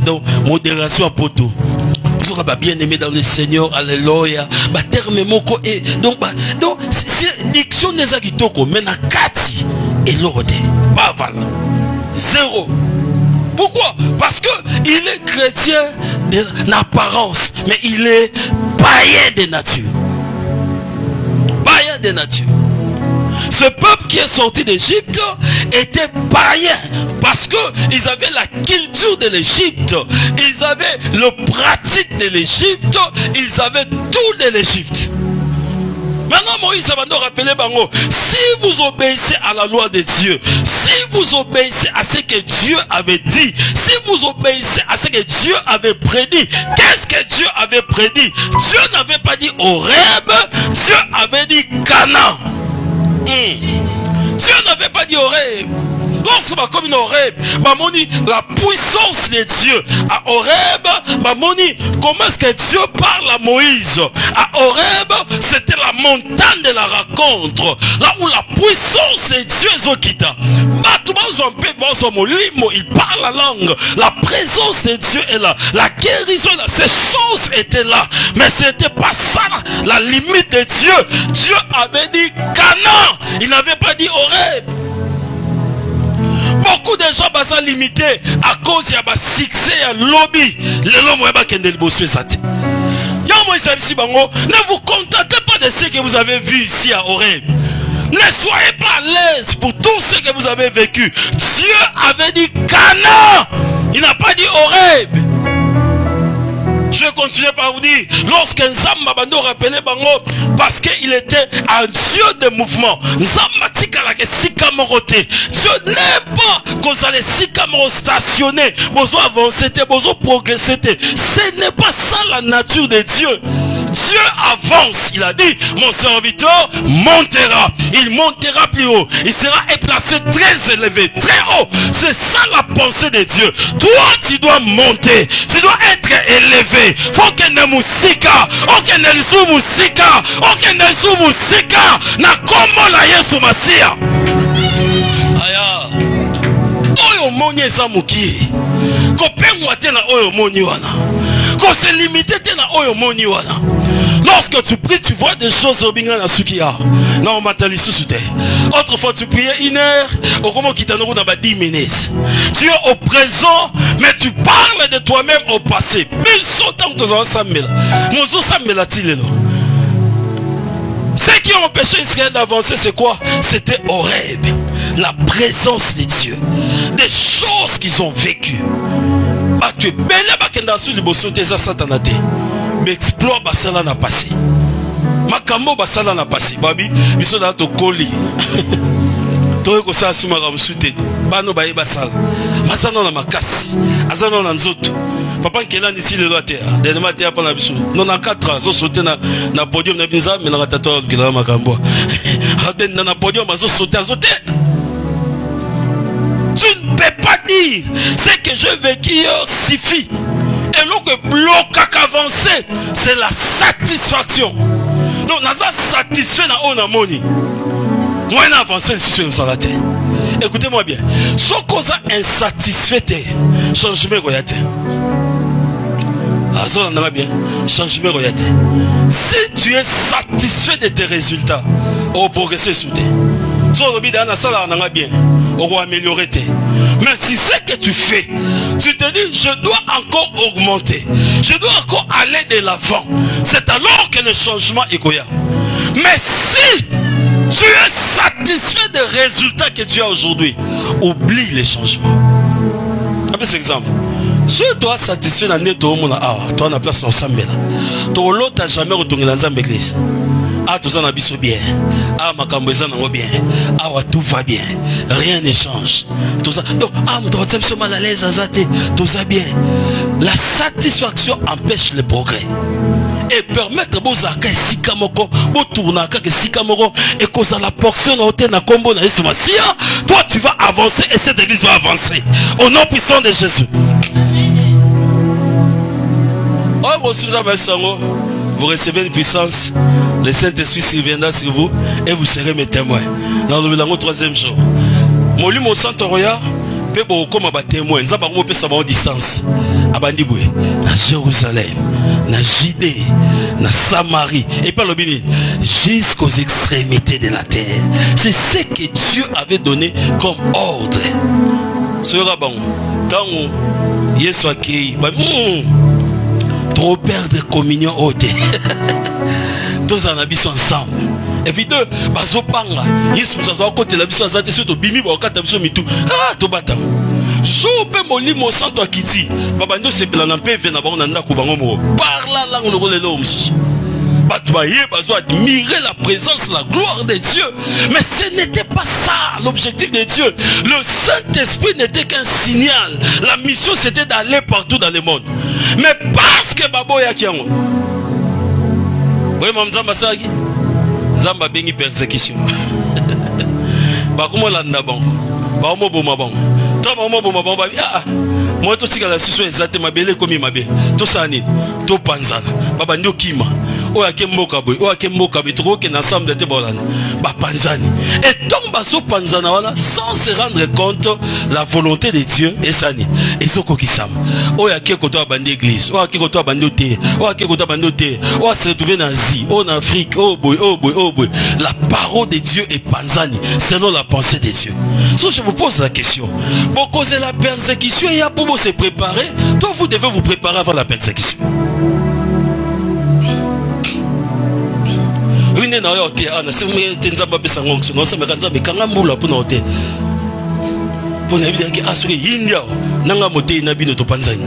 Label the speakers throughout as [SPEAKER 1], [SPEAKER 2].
[SPEAKER 1] Donc, modération à poto. Bien aimé dans le Seigneur, alléluia. Donc, c'est diction des agitoko, mais na kati et l'ordre. Bah voilà. Zéro. Pourquoi? Parce que il est chrétien d'apparence, mais il est païen de nature. Païen de nature. Ce peuple qui est sorti d'Égypte était païen parce que ils avaient la culture de l'Égypte, ils avaient le pratique de l'Égypte, ils avaient tout de l'Égypte. Maintenant Moïse va nous rappeler bango, si vous obéissez à la loi de Dieu, si vous obéissez à ce que Dieu avait dit, si vous obéissez à ce que Dieu avait prédit, qu'est-ce que Dieu avait prédit? Dieu n'avait pas dit Horeb, Dieu avait dit Canaan. Dieu n'avait pas dit Horeb. Lorsque ma commune Horeb, Mamoni, la puissance de Dieu à Horeb, Mamoni, comment est-ce que Dieu parle à Moïse? À Horeb, c'était la montagne de la rencontre, là où la puissance de Dieu est quitta. Il parle la langue, la présence de Dieu est là, la guérison est là, ces choses étaient là, mais c'était pas ça la limite de Dieu. Dieu avait dit Canaan, il n'avait pas dit Horeb. Beaucoup de gens sont limités à cause de succès et lobby. Ne vous contentez pas de ce que vous avez vu ici à Horeb. Ne soyez pas à l'aise pour tout ce que vous avez vécu. Dieu avait dit Canaan. Il n'a pas dit Horeb. Je vais continuer par vous dire, lorsqu'un Nzamba Bando rappelait Bango, parce qu'il était un Dieu de mouvement, Nzamba Tikalake Sikamorote, Dieu n'aime pas qu'on allait Sikamoro stationner, bozo avancer, bozo progresser. Ce n'est pas ça la nature de Dieu. Dieu avance, il a dit, mon serviteur montera, il montera plus haut, il sera placé très élevé, très haut. C'est ça la pensée de Dieu. Toi, tu dois monter, tu dois être élevé. Faut que ne musika, ok ne lisu musika, ok ne lisu musika, na komo la Yesu Masia. Aya, oyo moni esa muki, ko pengwa te na oyo moni wana, ko se limite te na oyo moni wana. Lorsque tu pries, tu vois des choses au binga na sukia. Non, matali susute. Autrefois, tu priais 1 heure, au moment qui t'en a 10 minutes. Tu es au présent, mais tu parles de toi-même au passé. Mais sautant que tu as ensemble. Mozo samela tilelo. Ce qui a empêché Israël d'avancer, c'est quoi? C'était Horeb. La présence de Dieu. Des choses qu'ils ont vécues. Bah, tu es belle, bah, kenda su liboso te za satanate. Mais exploit basala n'a passé. Makambo basala n'a passé. Babi, biso da to koli. Toi ko sa suma ka msute. Bano baye basala. Masana na makasi. Azana na nzoto. Papa nkela nisi le lote. Denema te apa na biso. 94 ans so sauter na podium na binza mais na tato gila makambo. Aden na podium azo sauter azote. Tu ne peux pas dire ce que j'ai vécu suffit. Et l'autre bloc à avancer, c'est la satisfaction. Donc, nous sommes satisfaits dans on a moni. Moi, on a avancé sur une salade. Écoutez-moi bien. Ce qu'on a insatisfait, changement royate. Ah, ça, on a bien. Changement royate. Si tu es satisfait de tes résultats, on va progresser sous tes. Si on a bien, on va améliorer tes. Mais si ce que tu fais, tu te dis, je dois encore augmenter, je dois encore aller de l'avant, c'est alors que le changement est goya. Mais si tu es satisfait des résultats que tu as aujourd'hui, oublie les changements. Un petit exemple. Si tu es satisfait dans l'église, tu as la place dans Sambela. Tu n'as jamais retourné dans l'église. Ah, tout ça n'a pas bien. Ah, ma camboisa n'a pas bien. Ah, tout va bien. Rien ne change. Tout ça. Donc, ah, tu as mal à l'aise, Azate. Tout ça bien. La satisfaction empêche le progrès. Et permettre aux arcaïs sikamoko, aux tournants, que sikamoko, et cause à la portion de na combo na Masia, toi tu vas avancer et cette église va avancer. Au nom puissant de Jésus. Vous recevez une puissance, le Saint-Esprit reviendra sur vous et vous serez mes témoins. Dans le 3e jour. Molu mon Santo Roya, Pebo comme ba témoin, nzamba ngo pesa ba distance. Abandi boye na Jérusalem, na Judée, na Samarie et pas le bini jusqu'aux extrémités de la terre. C'est ce que Dieu avait donné comme ordre. Sera bon. Tant Yesu akei, trop perdre communion ôté. Tous en habitent ensemble. Et puis deux, bazopanga. Yesu nous a côté la biso azate sur to bimi ba okata biso mitu. Ah, to batam. Jope molimo santo akiti. Babando sepela na peve na bango na ndako bango mo. Parla lango le rôle l'homme. Batbaye bazo admirer la présence, la gloire de Dieu. Mais ce n'était pas ça l'objectif de Dieu. Le Saint-Esprit n'était qu'un signal. La mission c'était d'aller partout dans le monde. Mais parce que babo yakiango. Oui, Mamzamba Sagi. Zamba bengi persécution. Bakumo landa bon. Bakumo boma bon. Tama mo boma bon ba ah. Moi to sika la suso ezate mabele komi mabe. To sani, to panzana. Baba ndio kima. Oya ke mboka boy, oya ke mboka bitro ke na ensemble de bolana. Ba panzani. Et donc baso panzana wala sans se rendre compte la volonté de Dieu et sani. Et soko kisam. Oya ke koto abandi église, oya ke koto abandi te, oya ke koto abandi te. Oya se retrouver en Asie, en Afrique, oh boy, oh boy, oh boy. La parole de Dieu est panzani selon la pensée de Dieu. So je vous pose la question. Pour causer la persécution, il y a pour se préparer. Donc vous devez vous préparer avant la persécution. Oui, non, non, non, c'est moi qui sango, non, c'est moi qui kanga mbula pour noter. Pour ne pas dire que assuré India, nanga moté nabi no to panzani.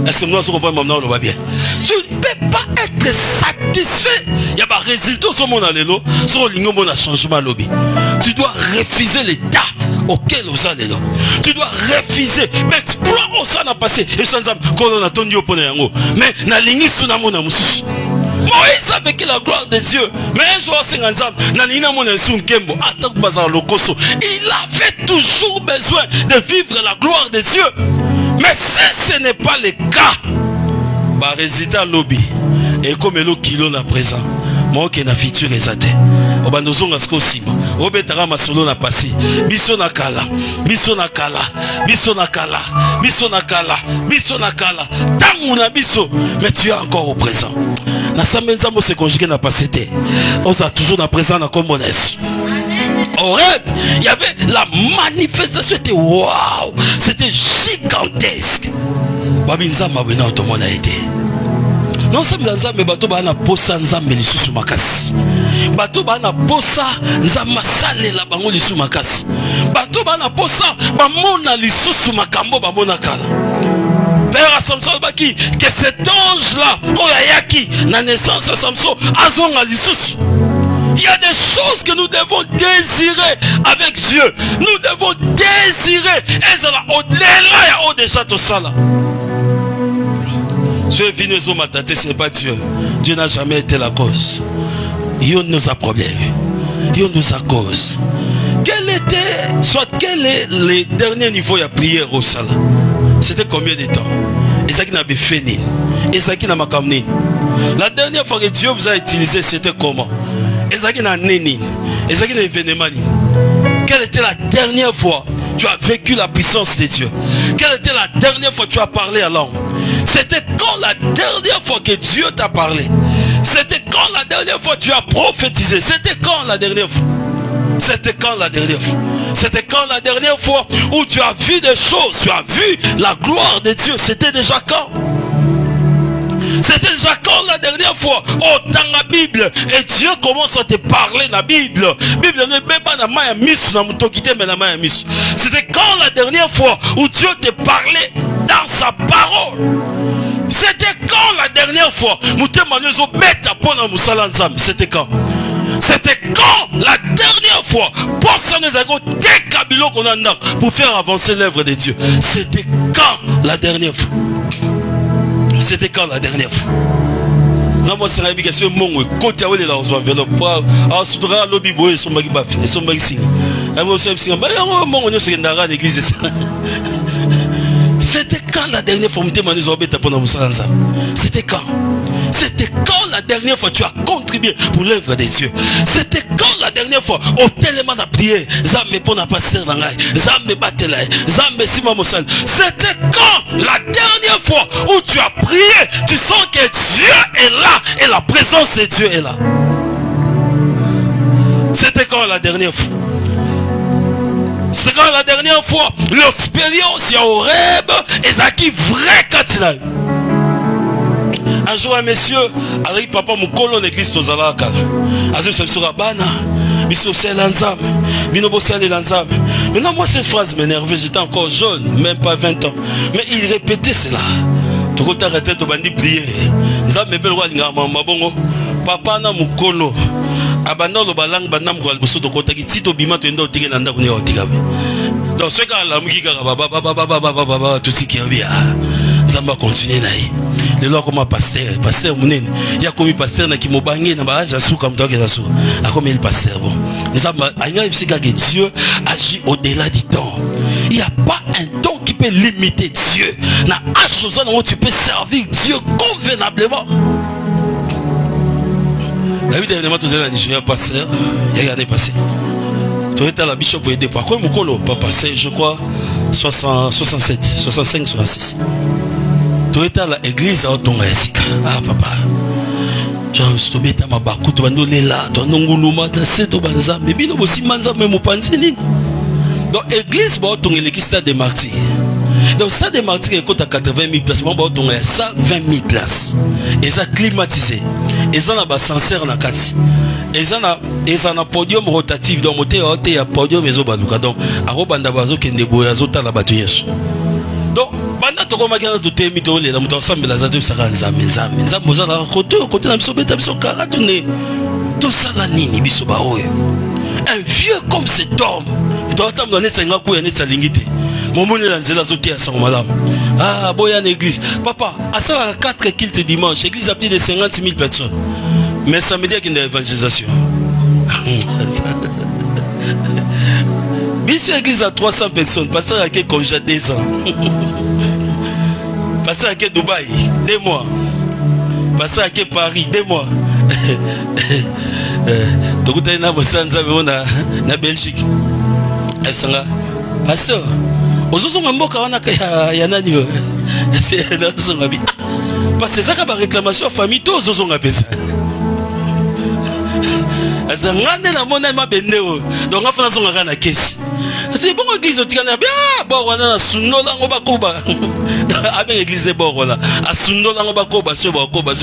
[SPEAKER 1] Est-ce que nous sommes pas maintenant on va bien? Tu ne peux pas être satisfait. Il y a pas résultat sur mon allélo, sur l'ingom on a changement lobby. Tu dois refuser l'état auquel on s'en est là. Tu dois refuser. Mais exploit on s'en a passé. Et sans âme, quand on a tondu au poney yango. Mais na lingi sunamo na mususu. Moïse a vécu la gloire de Dieu. Mais un jour, il avait toujours besoin de vivre la gloire de Dieu. Mais si ce n'est pas le cas, bah résultat lobby. Et comme le kilo na présent, moi qui na futur exate. Obandozonga skosima. Obetara masolo na passé. Biso na kala. Biso na kala. Biso na kala. Biso na kala. Biso na kala. Tangu na biso. Mais tu es encore au présent. Na samenza mo se conjugué na passé. On a toujours na présent na commonesse. Au rêve, il y avait la manifestation. C'était waouh. C'était gigantesque. Babinza mabena tout le monde a été. Non seulement nzambe bato bana posa nzambe lisusu makasi. Bato bana posa nzamba salela bango lisusu makasi. Bato bana posa bamona lisusu makambo bamona kala. Père Samson baki que cet ange là oyayaki na naissance de Samson azonga lisusu. Il y a des choses que nous devons désirer avec Dieu. Nous devons désirer. Ezala au-delà ya au-déjà tout ça là. Ce n'est pas Dieu. Dieu n'a jamais été la cause. Il nous a problème. Il nous a cause. Quel est le dernier niveau de prière au Salah? C'était combien de temps? Ezaki n'a pas fait ni. Ezaki n'a pas fait. La dernière fois que Dieu vous a utilisé, c'était comment? Ezaki n'a ni. Ezaki n'a événement ni. Quelle était la dernière fois tu as vécu la puissance de Dieu? Quelle était la dernière fois que tu as parlé à l'homme? C'était quand la dernière fois que Dieu t'a parlé? C'était quand la dernière fois que tu as prophétisé? C'était quand la dernière fois? C'était quand la dernière fois? C'était quand la dernière fois où tu as vu des choses? Tu as vu la gloire de Dieu? C'était déjà quand? C'était déjà quand la dernière fois? Oh, dans la Bible, et Dieu commence à te parler la Bible. Bible ne met pas la main à miss, mais la main à miss. C'était quand la dernière fois où Dieu te parlait dans sa parole? C'était quand la dernière fois? C'était quand? C'était quand la dernière fois pour faire avancer l'œuvre de Dieu? C'était quand la dernière fois? C'était quand la dernière fois? Non, moi, c'est l'application Mongo. Quand tu as eu la enveloppe, à Soudra, lobby boy, son mari baf, et son mari signe. C'était quand la dernière fois? C'était quand? C'était quand la dernière fois tu as contribué pour l'œuvre de Dieu? C'était quand la dernière fois au tellement de prière, Zambe pour n'a pas serre dans l'ail, Zambe battelay, Zambe sima mosal. C'était quand la dernière fois où tu as prié, tu sens que Dieu est là et la présence de Dieu est là? C'était quand la dernière fois? C'est quand la dernière fois l'expérience au rêve et ça qui vrai quand il a. Un jour un monsieur avec papa mon colon l'église aux alaka. Azu se sera bana. Biso c'est l'anzam. Binobo c'est l'anzam. Maintenant moi cette phrase m'énervait, j'étais encore jeune, même pas 20 ans. Mais il répétait cela. Tu peux t'arrêter de bandi prier. Nzam me belle walinga mabongo. Papa na mukolo. Abandon le balang banam kwa liboso to kota ki tito bima to ndo tige nanda kunya otikabe. Donc ce gars là mukika baba tout ce qui est bien. Nzamba continuer naï. Les lois comme pasteur munene. Il y a comme pasteur na kimobangi na ba jasuka mtoke jasu. A comme il pasteur bon. Nzamba anya bisika que Dieu agit au-delà du temps. Il n'y a pas un temps qui peut limiter Dieu. Na chose où tu peux servir Dieu convenablement. La vie dernièrement, tu es Nigeria pasteur, il y a l'année passée. Tu étais à la bishop pour aider. Par quoi mon colo pas passé, je crois, 67, 65, 66. Tu étais à l'église à Otonga Yasika. Ah papa. Genre, je suis tombé dans ma bakou, tu vas nous là, tu vas nous gouluma, tu vas nous banza, mais bien aussi manza, mais mon pansini. Donc, l'église, bah, Otonga, l'église stade des martyrs. Donc, stade des martyrs, il compte à 80 000 places. Moi, bah, Otonga, il y a 120 000 places. Et ça climatisé. Ils ont un ascenseur na kati. Ils ont un podium rotatif. Donc, il y a un podium et zobaluka. Donc, à Robanda Bazo kende boya zota la batu yesu. Donc, banda toko makana to temi to le la muto ensemble la zato saka nzambe moza la côté na biso beta biso kala to ne. To sala nini biso ba oyo. Un vieux comme cet homme. Il doit attendre net senga ku ya net salingite. Momone la nzela zote ya sango madame. Ah, boya en église. Papa, à ça, 4 kilts dimanche, l'église a plus de 50 000 personnes. Mais ça me dit qu'il y a une évangélisation. Bien l'église a 300 personnes, passer à quel congé 2 ans. Passer à quel Dubaï, 2 mois. Passer à quel Paris, 2 mois. Donc, tu as une Belgique. Pasteur. Ozozonga mboka wana ya nani yo? C'est là zonga bi. Parce que ça ka ba réclamation famille to ozozonga pensa. Azangane na mona ma bendeo. Donc afana zonga kana kesi. C'est bon église otikana bien ba wana sunola ngo bakoba. Avec église de bord là. A sunola ngo bakoba so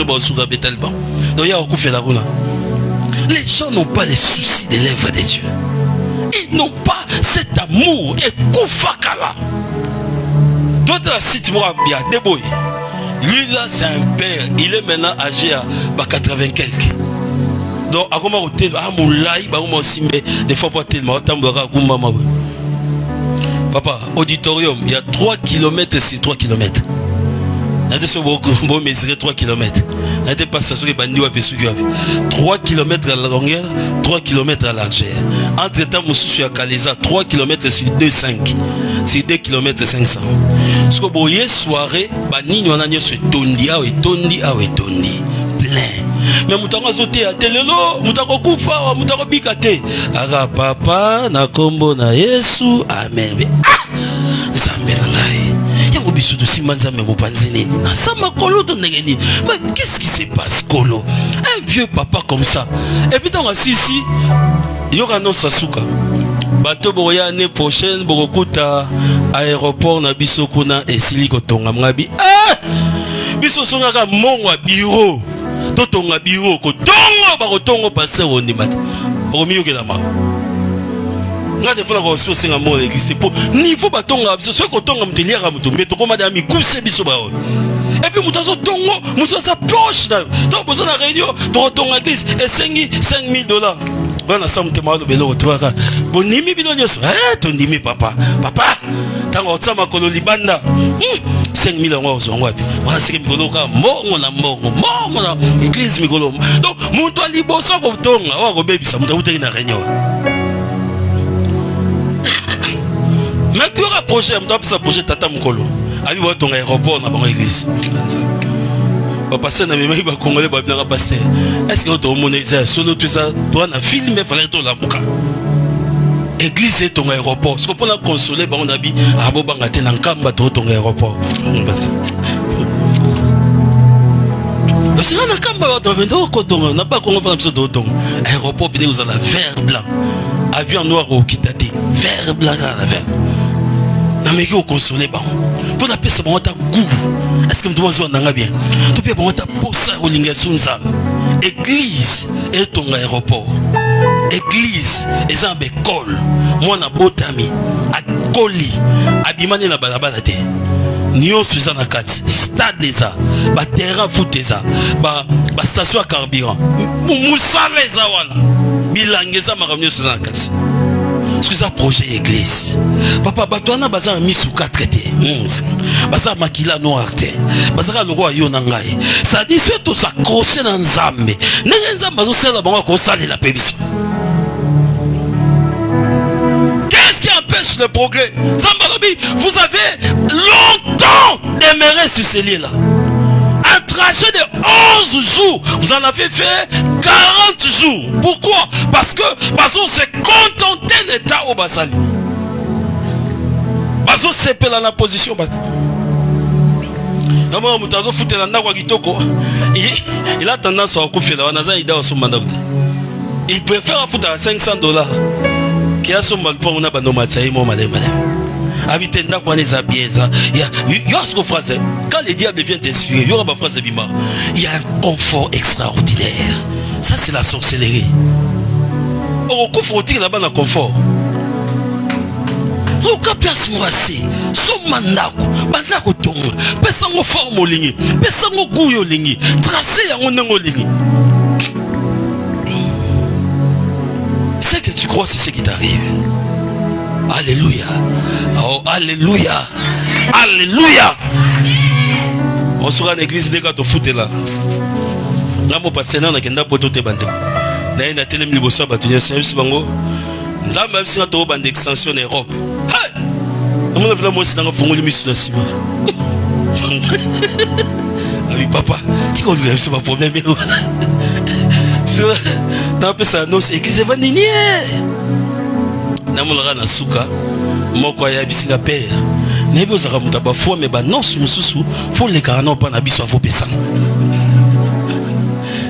[SPEAKER 1] ba suka betalba. Donc ya okufela kuna. Les gens n'ont pas les soucis de l'œuvre de Dieu. Ils n'ont pas cet amour et koufakala. Toi, tu as cité moi bien, déboy. Lui là, c'est un père. Il est maintenant âgé à 80 quelques. Donc, à comment hôtel, à Moulay, bah on aussi mais des fois pas tellement. Papa, auditorium, il y a 3 km sur 3 km. Il y a des mesurer 3 km. Il y a des passations qui bandit à Pessu. 3 km à la longueur, 3 km à la largeur. Entre temps, je suis à Kaleza, 3 km sur 2,5. C'est 2 km 500. Ce que vous voyez, soirée, banni, on a dit, c'est tondi, ah oui, tondi, ah oui, tondi. Plein. Mais mutanga zote à telelo, mutanga kufa, mutanga bikate. Aga papa, na kombo na Yesu, amen. Ah! Zambe na ngai. Yango biso de simanza me mopanzini. Na sama kolo to ngeni. Mais qu'est-ce qui se passe kolo? Un vieux papa comme ça. Et puis dans Sisi, yoka no Sasuka. Bato boya année prochaine bokokuta aéroport na biso kuna esili kotonga ngabi. Ah! Biso songa ka mongwa bureau. Totonga bureau ko tongo ba ko tongo passer au ndimata. Omiyo ke la ma. Nga de fois ko so singa mo l'église pour niveau batonga biso so ko tonga muteliya ka mutumbe to koma da mi kuse biso ba o. Et puis mutazo tongo, mutazo poche na. To bozo na réunion, to tonga église et 5 000 $. Bana samte malo belo to ka. Bonimi bidonyeso. To ndimi papa. Papa. Tango tsama kolo libanda. 5 000 € zongo wapi. Wana sike mikolo ka mongo na église mikolo. Donc muntu aliboso ko tonga, wa ko bebisa mutu uteki na réunion. Mais qui aura projet, mutu apesa projet tata mukolo. Abi wa tonga aéroport na bango église. passer na même ba congolais ba bien pasteur. Est-ce que tu monnaie ça solo tout ça toi na film mais fallait to la muka. Église est ton aéroport. Ce qu'on peut consoler ba on abi abo banga te na nkamba to ton aéroport. C'est un kamba to vendo ko ton na pas kongo pa biso to ton aéroport bi vous a la vert blanc. Avion noir au kitate vert blanc à la vert. Na meki au consoler ba. Pour la pesa ba ta goût. Est-ce que me dois voir nanga bien? Tu peux ba ta posa au lingasunza. Église est ton aéroport. Église est un école. Moi na botami a koli abimani na balabala te. Nyo Suzana Kati stade eza ba terrain foot eza ba station à carburant musala eza wala bilangeza makamyo Suzana Kati. Est-ce que ça projet église papa batwana baza misu 4 te baza makila noir te baza le roi yo na ngai ça dit c'est tout s'accrocher dans nzambe ndenge nzambe zo sala bango ko salela pebiso. Qu'est-ce qui empêche le progrès? Zambalabi, vous avez longtemps demeuré sur ce lieu-là. Un trajet de 11 jours, vous en avez fait 40 jours. Pourquoi? Parce que Bazo s'est contenté d'état au Basali. Bazo s'est pelé dans la position. Il a tendance à couper là. Il préfère foutre à $500. Qui a son malpon on a banomatsaï mon malem malem. Habitenda quoi les abieza. Il y a ce qu'on phrase. Quand le diable vient t'inspirer, il y aura ma phrase bima. Il y a un confort extraordinaire. Ça c'est la sorcellerie. Au coup faut-il là-bas un confort. Au cas place moissé, son manako, manako tongo, pesango forme lingi, pesango gouyo lingi, tracé en onengo lingi. Ce que tu crois, c'est ce qui t'arrive. Alléluia. Oh, alléluia. Alléluia. On sera à l'église des gars de foot là. Là, mon pasteur, on a qu'un poto te bande. Là, il y a tellement de bossons à bâtir. C'est un petit bango. Nous avons même si on a trop bande d'extension en Europe. Hey! On a vu moi aussi dans le fond de mission aussi. Ah oui, papa. Tu connais lui, c'est pas problème. Dans peu ça nos église vanini na molora na suka moko ya bisinga père nebi ozaka muta ba foi mais ba non mususu faut les carano pa na biso afo pesa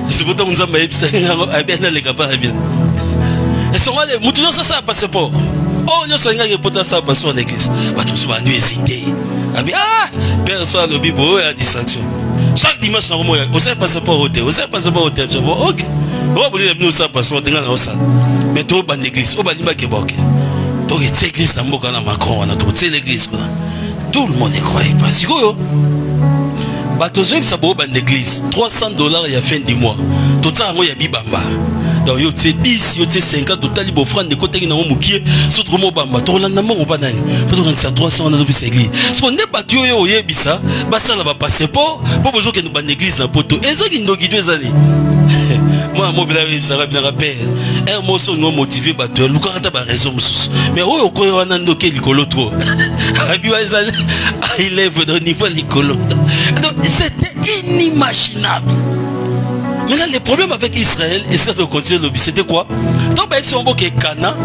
[SPEAKER 1] c'est pourtant nous avons epsa bien les gars bien et sont les mutu ça ça passeport oh yo ça ngaki pota ça passeport en église ba tous ba nu hésiter père soit le bibo la distraction chaque dimanche na moya on sait passeport hôtel on sait passeport hôtel OK. Nous ça passe au dans ça. Mais tout ban d'église, au banima qui boque. Donc cette église na mboka na Macron on a tout l'église quoi. Tout le monde est croyant parce que yo. Batozo ça bo ban d'église, $300 il y a fin du mois. Tout ça moi ya bibamba. Donc yo tse 10, yo tse 50 total il offrande de côté na momukie, surtout mo bamba. To landa mo ba nani. Faut donc ça 300 on a depuis cette église. Ce qu'on n'est pas yo yo yebisa, ba ça là ba passeport, pas besoin que nous ban d'église na poto. Ezaki ndoki 2 années. Moi mobile ça va bien rappeler un mot sont non motivé batteur lukata ba raison mais oyo ko wana ndoke likolo trop abiwa ezali il lève de niveau likolo donc c'était inimaginable. Maintenant le problème avec Israël et ça de continuer le c'était quoi donc bah si on boque Cana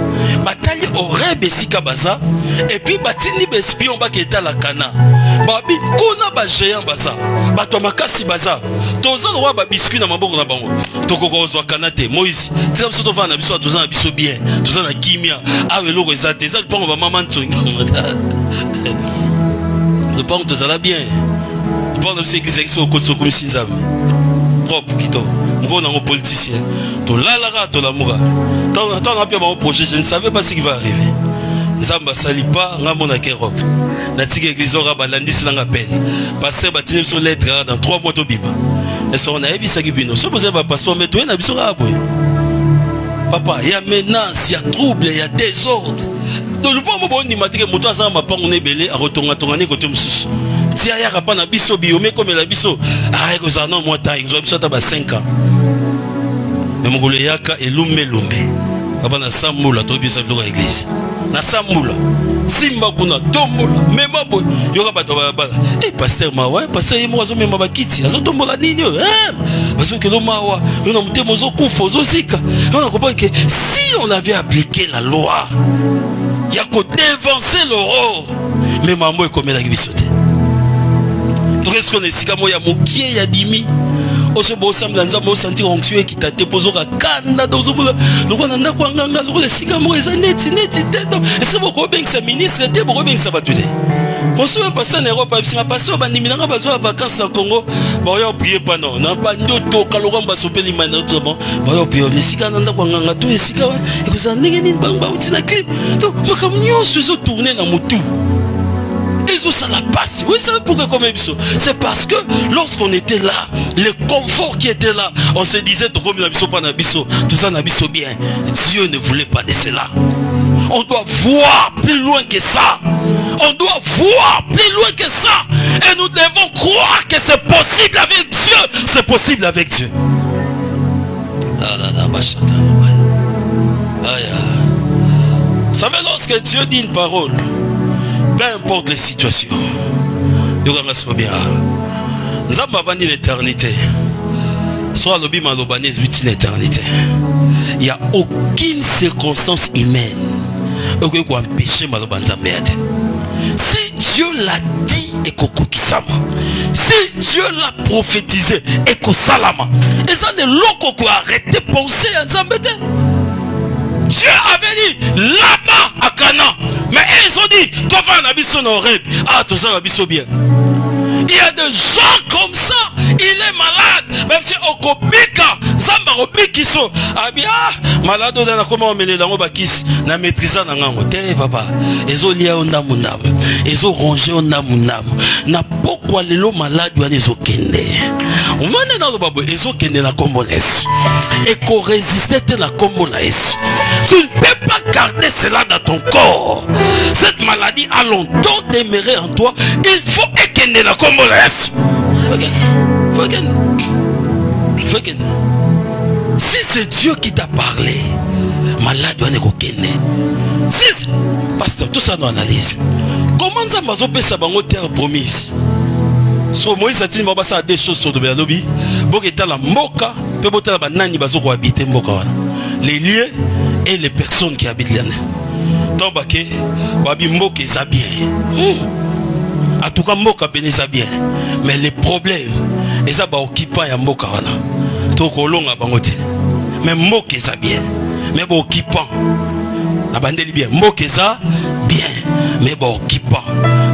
[SPEAKER 1] bataille aurait besika baza et puis batini bespion ba keta la Cana babi kuna ba géant baza bato makasi baza toza roi ba biscuit na maboko na bango tokoko zo Canate Moïse c'est comme ça to va na biso toza na biso bien toza na kimia awe loko ezate ça pongo ba maman ntongi le pongo toza la bien le pongo de église exo au côté comme sinzam propre kito ngo na politicien to lalara to lamoura tant on a pu avoir un projet je ne savais pas ce qui va arriver. Nzamba salipa ngamo na Europe na tika église ora balandisi langa peine passer batine sur lettre dans 3 mois to bima et so na ebisa kibino so poser ba pasteur mais toi na biso rapo papa il y a menace il y a trouble il y a désordre donc le pas mo ni matike moto azama mapango na ebele a rotonga tongane côté mususu ti aya rapa na biso biome comme la biso ah ko za non moi ta ils ont biso ta ba 5 ans mais mongolo yaka elumbe lumbe papa na sambula to biso bilo église na sambula simba kuna tombola mema boy yoka bato bala pasteur mawa pasteur yemo azo mema bakiti azo tombola nini bazo kelo mawa yona mutemo ozo kufa ozo zika on a compris que si on avait appliqué la loi il y a qu'à dévancer l'aurore mais maman est comme la bisote donc est-ce qu'on est sika moya mokie ya dimi oso bo sambla nzambo sentir onction qui t'a déposé ka kanda dozo loko na ndako nganga loko le sika mo eza neti teto ese boko bengisa ministre te boko bengisa batude oso pa ça na Europe bisinga paso bandiminanga bazo a vacances na Congo ba yo prier pa non na pa ndoto kaloko mbasopeli mana to bon ba yo prier le sika na ndako nganga to esika e ko za ndenge nini banga utina clip to makam nyonso zo tourner na mutu. Ils ont ça la passe. Vous savez pourquoi comme ça? C'est parce que lorsqu'on était là, le confort qui était là, on se disait tout comme n'abisso pas n'abisso, tout ça n'abisso bien. Dieu ne voulait pas de cela. On doit voir plus loin que ça. On doit voir plus loin que ça. Et nous devons croire que c'est possible avec Dieu. C'est possible avec Dieu. Vous savez, lorsque Dieu dit une parole, peu importe les situations, nous allons bien. Nous avons l'éternité. Soit le bim alobanese une éternité. Il n'y a aucune circonstance humaine qui peut empêcher malobanza merde. Si Dieu l'a dit et kokokisama, si Dieu l'a prophétisé et kosalama, et ça ne l'ont qu'on arrête de penser à Nzambete. Dieu avait dit là-bas à Cana. Mais ils ont dit qu'on va en abysse son oreille. Ah, tout ça, abysse bien. Il y a des gens comme ça. Il est malade. Même si on copika, Zamba copiki so. Ah bien, malade on a comment on met les langues bakis. Na maîtrisant na ngango. Té papa. Ils ont lié on a mon âme. Ils ont rongé on a mon âme. Na pourquoi les lots malades doivent les okende. On m'a dit dans le babou. Ils ont kende na combones. Et qu'on résistait na combones. Tu ne peux pas garder cela dans ton corps. Cette maladie a longtemps demeuré en toi. Il faut ékender la combones. Si c'est Dieu qui t'a parlé, malade doit nekokende. Si pasteur, tout ça nous analyse. Comment ça m'a zopé sa bango terre promise? So Moïse a dit mabasa des choses sur le lobby. Bok était la moka, peut boter la banani bazo ko habiter moka wana. Les lieux et les personnes qui habitent là. Tombake, babi moka ça bien. En tout cas moka ben ça bien. Mais les problèmes, ils ont occupé ya moka wana. To kolonga bangote. Mais moka ça bien. Mais ba occupant. Na bandeli bien, moka ça bien. Mais ba occupant.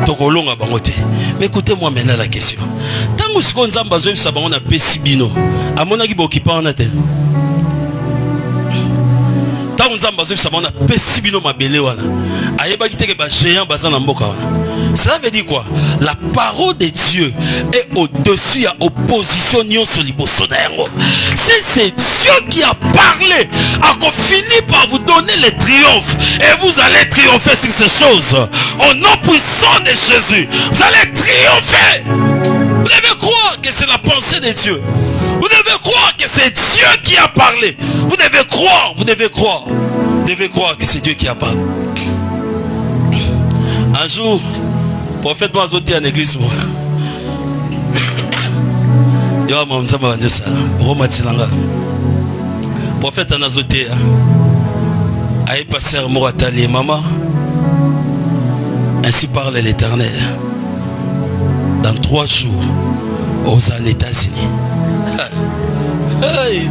[SPEAKER 1] To kolonga bangote. Mais écoutez-moi maintenant la question. Tant que ce qu'on a besoin de savoir on a pesibino. À mon avis ba occupant on a tel. Tant que nous avons besoin de savoir on a pesibino mabele wana. Ayeba kiteke ba géant bazana mboka wana. Cela veut dire quoi? La parole de Dieu est au-dessus à opposition sur les bossonneros. Si c'est Dieu qui a parlé, a fini par vous donner le triomphe, et vous allez triompher sur ces choses. Au nom puissant de Jésus, vous allez triompher. Vous devez croire que c'est la pensée de Dieu. Vous devez croire que c'est Dieu qui a parlé. Vous devez croire, vous devez croire. Vous devez croire que c'est Dieu qui a parlé. Un jour, prophète m'a zoté en église. Yo mamza mwanjosa. Roma tilanga. Prophète en azoté. Aïe passer Moratali maman. Ainsi parle l'Éternel. Dans 3 jours, aux États-Unis. Hey.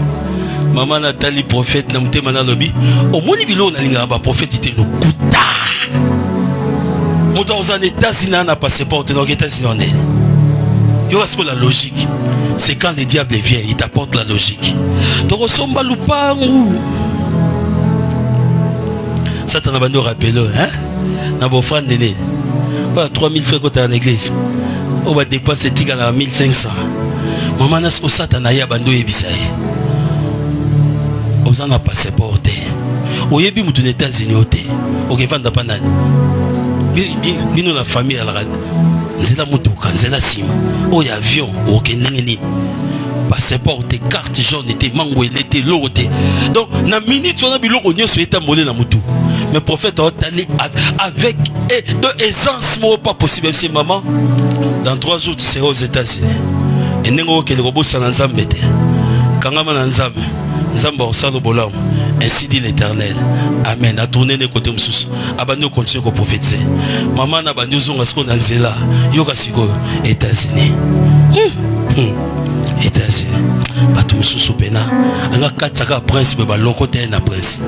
[SPEAKER 1] Maman Nathalie prophète na mutema na lobi. Au moni bilo na linga ba prophète était le kuta. Dans les États-Unis, on a passeport. Dans les États-Unis, on est. Il y a la logique. C'est quand le diable vient, il t'apporte la logique. Donc, on s'en loupangu. Ça, t'en as bandé au rappel, hein? N'a pas offert de nez. 3000 francs quand t'es en église. On va dépenser à 1500. Maman, n'a pas ça, t'en as bandé au Ebissaï. On en a passeport. Au Yebi, nous sommes aux États-Unis. On va vendre pas nani. Bino la famille à la nzela motoka nzela sima o ya avion o kenenge ni passeport, tes cartes jaunes, tes mango, tes lourds. Donc, na minute, on a vu l'oronio sur l'état molé na moutou. Mais prophète a allé avec de aisance, pas possible. C'est maman. Dans 3 jours, tu seras aux États-Unis. Et n'engo que le robot s'en ensemble. Kangama nanzambe, nzamba osalo bolam. Ainsi dit l'Éternel. Amen. A tourné les côtés moussous. Abandonne continue à prophétiser. Maman n'a pas dit qu'on a ce qu'on a dit là. Yoga sigo États-Unis. États-Unis. Pas tout moussous pena. On a 4 prince mais l'on côté na prince.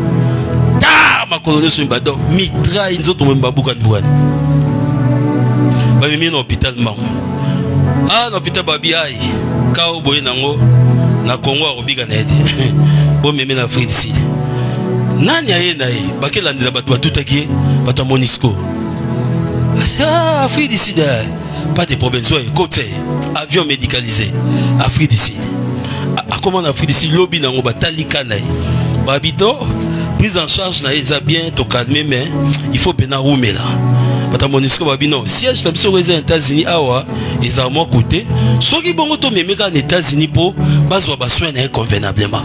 [SPEAKER 1] Ta ma colonie sur une bado. Mitra ils ont tombé baboukan bouan. Ba mimi na hôpital mam. Ah na hôpital babi ai. Kao boye nango. Na Congo a robiga na aide. Bon mimi na Afrique ici. Nani aye na ye bakela ndela bato batutaki bato Monisco. Ah Afrique ici pas de problème soit côté avion médicalisé Afrique ici. A comment Afrique ici lobby nango batali kana ye. Babito prise en charge na eza bien to calmer mais il faut pena roumela. Bata Monisco babino siège tam sur les États-Unis awa eza moi côté soki bongo to memeka aux États-Unis pour bazwa bassoin na convenablement.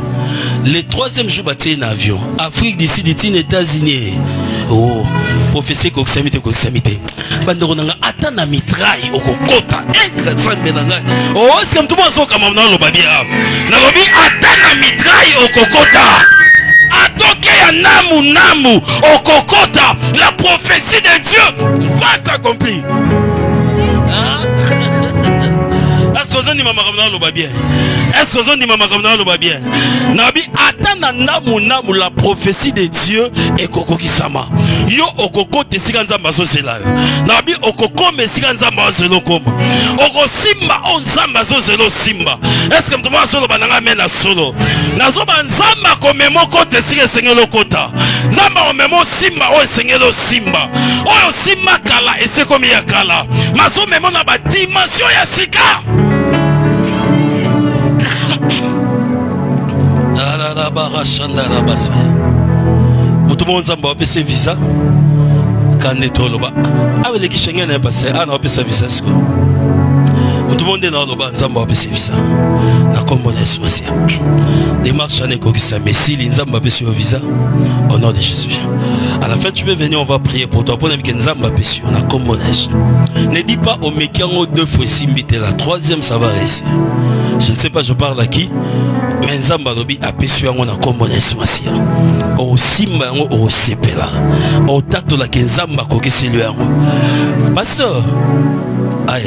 [SPEAKER 1] Le 3e jour bâti un avion Afrique d'ici des États-Unis. Oh professeur koksamite bandoro nanga ata na mitraille okokota ekatsambe nanga. Oh c'est comme tout monde so kama na lo babia na lobi ata na mitraille okokota. Atoke ya namu okokota. La prophétie de Dieu va s'accomplir. Est-ce que vous avez dit maman comme le babien? Est-ce que vous avez dit maman comme le babien? Nabi atana namu la prophétie de Dieu et koko kisama. Yo okoko te siganza maso zela. Nabi okoko me siganza maso zelo koma. Oko simba on zamba zo zelo simba. Est-ce que mtoma solo bananga mena solo? Nazo banzamba komemo kote sige sengelo kota. Zamba omemo simba o sengelo simba. O simba kala et c'est comme ya kala. Maso memo na ba dimension ya sika. La barachanda la basa. Mutumo nzamba opese visa. Kaneto loba. Awe leki Schengen na passé ana opese visa siko. Mutumo ndena loba nzamba opese visa. Na kombo na Yesu. Démarche ane kokisa messi nzamba opese visa au nom de Jésus. À la fin tu peux venir, on va prier pour toi. Pour que nzamba opese na kombo na Yesu. Ne dis pas au mekiango 2 fois simbite la 3e ça va réussir. Je ne sais pas je parle à qui. Mais nzamba lobi apesi yango na kombo na Yesu Masia. O simba yango o sepela. O tato la kenzamba kokeseli yango. Pasteur. Aïe.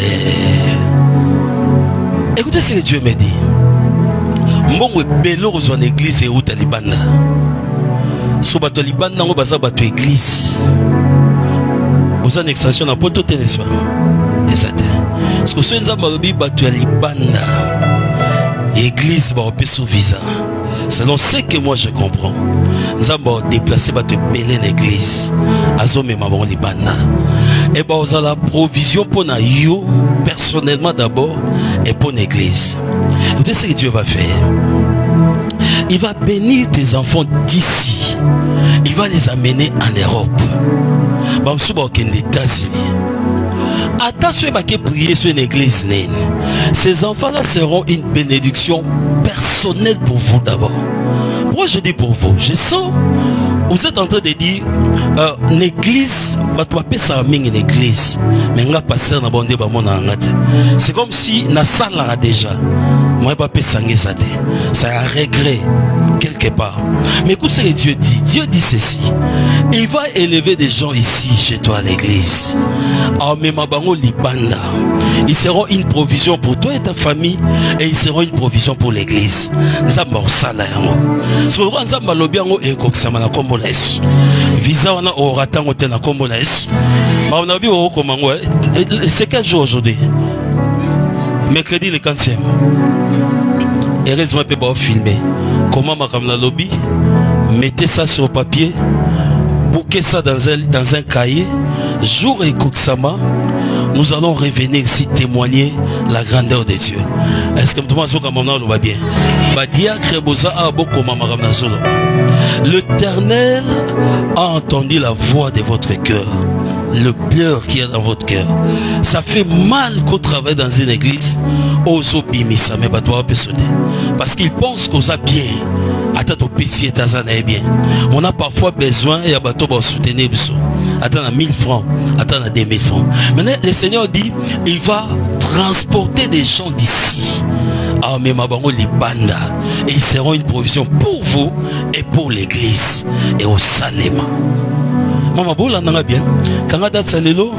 [SPEAKER 1] Écoutez ce que Dieu me dit. Mbongo belo kozwa na église et uta libanda. So bato libanda ngo baza bato église. Oza na extension na poto te n'est-ce pas? Exact. Parce que so nzamba lobi bato ya libanda. Église va opérer visa. Selon ce que moi je comprends, nous allons déplacer bato belé l'église. Azome maman libana. Et bah on a la provision pour na yo personnellement d'abord et pour l'église. Vous savez ce que Dieu va faire? Il va bénir tes enfants d'ici. Il va les amener en Europe. Bah on suba aux États-Unis. Attention à prier sur une église. Ces enfants-là seront une bénédiction personnelle pour vous d'abord. Pourquoi je dis pour vous? Je sens, vous êtes en train de dire, une église, une église, mais on va passer dans le monde. C'est comme si na salle déjà. Moi, je ne sais pas c'est un regret quelque part. Mais écoute ce que Dieu dit. Dieu dit ceci. Il va élever des gens ici chez toi à l'église. Ils seront une provision pour toi et ta famille. Et ils seront une provision pour l'église. Visa wana oratango te na kombo na Yesu. C'est quel jour aujourd'hui? Mercredi le 40e. Heureusement, je peux filmer. Comment ma lobby? Mettez ça sur papier. Bouquez ça dans un cahier. Jour et Koksama, nous allons revenir ici témoigner la grandeur de Dieu. Est-ce que tout le monde va bien? L'Éternel a entendu la voix de votre cœur. le pleur qu'il y a dans votre cœur. Ça fait mal qu'au travail dans une église, aux obimisa, mais bah toi parce qu'ils pensent qu'on a bien. Attends, au PC et bien. On a parfois besoin et à bateau pour soutenir. Attends à 1000 francs, attends à 2000 francs. Maintenant, le Seigneur dit, il va transporter des gens d'ici. Ah, mais ma bango les bandas. Et ils seront une provision pour vous et pour l'église. Et au Salema. Maman, bon, là, on a bien. Quand on a date salelo,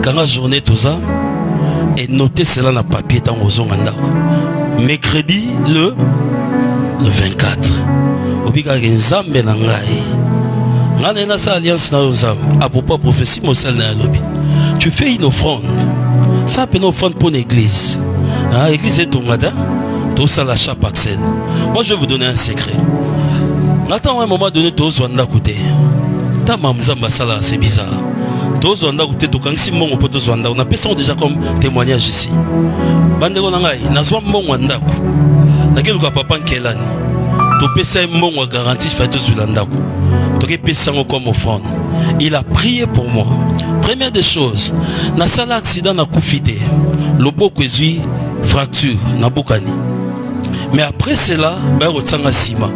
[SPEAKER 1] quand on a journée tout ça, et notez cela dans le papier dans le zonganda. Mercredi, le 24. Obiga Nzambe na ngai. Ngana na sa alliance na Nzambe. A propos prophétie mosel na lobi. Tu fais une offrande. Ça peut une offrande pour l'église. Hein, l'église est ton madame. Tout ça la chape Axel. Moi je vais vous donner un secret. Attends un moment donné tout Zwanda côté. Ta mamzamba sala c'est bizarre. Tout Zwanda côté to kangsi mongo poto Zwanda. On appelle ça déjà comme témoignage ici. Bandeko na ngai na zwa mongo ndako. Nakelu ka papa nkelani. To pesa mongo garantie fait to Zulandako. To ke pesa ngo comme offrande. Il a prié pour moi. Première des choses, na sala accident na kufite. Loboko ezui fracture na bokani. Mais après cela, ba rotsanga sima.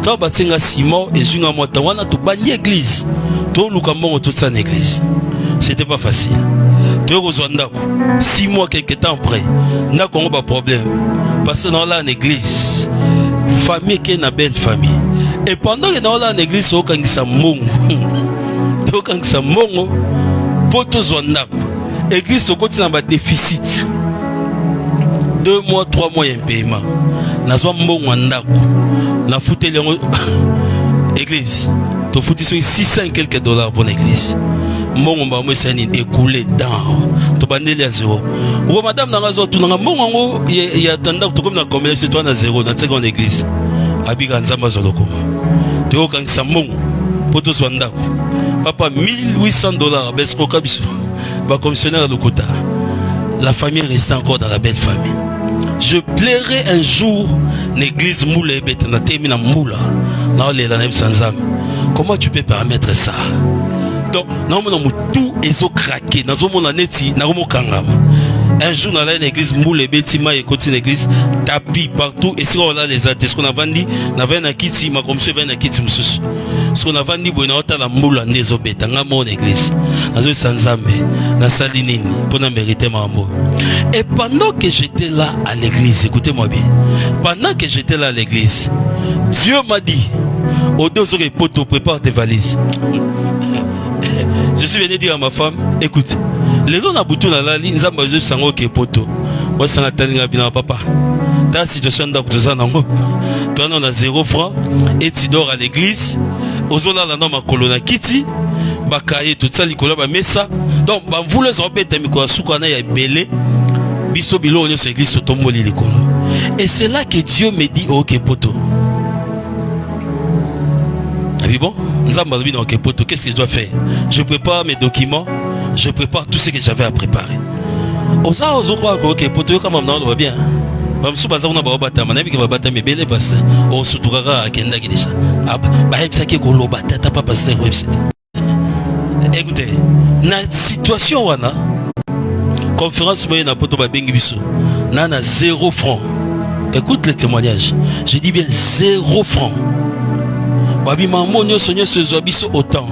[SPEAKER 1] To batinga sima ezunga mota wana to bani église. To luka mongo to sa église. C'était pas facile. To ko zwandako. 6 mois quelque temps après, na kongo ba problème. Parce que dans la église, famille qui est une belle famille. Et pendant que dans la église, au kangisa mongo. To kangisa mongo. Poto zwandako. Église au côté n'a pas déficit. 2 mois, 3 mois un paiement. Na zwa mbongo ndako. Na fouté les église. To fouti sur 600 quelques dollars pour l'église. Mbongo ba mo sani écoulé dans. To bandeli à zéro. Ou madame na razo tout na mbongo il y a tanda to comme na combien c'est toi na zéro dans seconde église. Abiga nzamba zoloko. To kan sa mbongo poto zwandako. Papa $1800 besko kabiso. Ba commissionnaire de Kota. La famille reste encore dans la belle famille. Je plairai un jour l'église moule et bête na termine moula. Na le la nem sanzam. Comment tu peux permettre ça? Donc, non mon tout ezo craqué, na zo mona neti na mo kangam. Un jour dans l'église moule et bête ma écoute l'église tapis partout et si on a les athées qu'on a vendu, na vena kiti ma comme se vena kiti mususu. Ce qu'on a vendu bon na la moula nezo bête nga mon église. Na zo sanzambe. Na salinini pour na mériter ma amour. Et pendant que j'étais là à l'église, écoutez-moi bien. Pendant que j'étais là à l'église, Dieu m'a dit, au dos sur les poteaux, prépare tes valises. Je suis venu dire à ma femme, écoute, les gens n'aboutent à la ligne, ils ont besoin de sango qui est poteau. Moi, c'est un talinga bien papa. Ta situation d'aboutir ça non. Toi, on a 0 francs et tu dors à l'église. Aux autres là, dans ma colonne Kitty. Bakaye tout ça likola ba mesa donc ba voulez répéter miko sukana ya belé biso bilo on sur église tomboli likolo et c'est là que Dieu me dit OK poto. Ah oui bon, nzamba bi dans OK poto, qu'est-ce que je dois faire? Je prépare mes documents, je prépare tout ce que j'avais à préparer. Oza ozo croire que OK poto comme on va bien. Ba msu baza kuna ba bata manabi ke ba bata me belé parce o suturaka akenda ki déjà. Ah ba hebsa ke ko loba tata papa c'est website. Écoutez, na situation wana conférence moyenne na poto ba bengi biso na 0 francs. Écoute le témoignage. Je dis bien 0 francs. Wabi maman nyonso nyonso zo biso autant.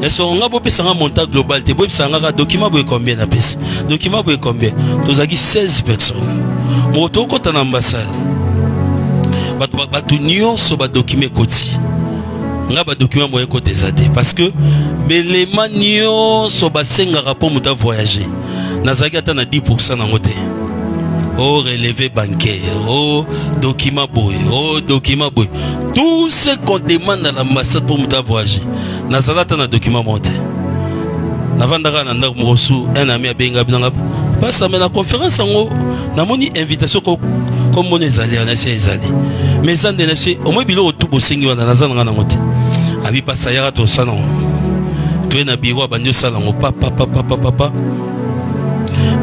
[SPEAKER 1] Est-ce qu'on a beau un montant global te boy sanga document boy combien na pesa. Document boy combien? Tozaki 16 personnes. Moto ko ta ambassade. Batu nyonso ba document koti. Nga ba document moyen côté zate parce que belema nyonso ba senga rapport muta voyager. Nazaki ata na 10% na ngote. Oh relevé bancaire, oh document boy, oh document boy. Tout ce qu'on demande à l'ambassade pour muta voyager. Nazalata na document monté. Navandaka na ndako mosu un ami a benga binanga. Parce que na conférence ngo na moni invitation comme mon ezali na sia ezali. Mais ça de nefsi au moins bilo tout bosengi wana nazana na ngote. Abi pasa yaka to sana. To na biro bandio sala ngo papa.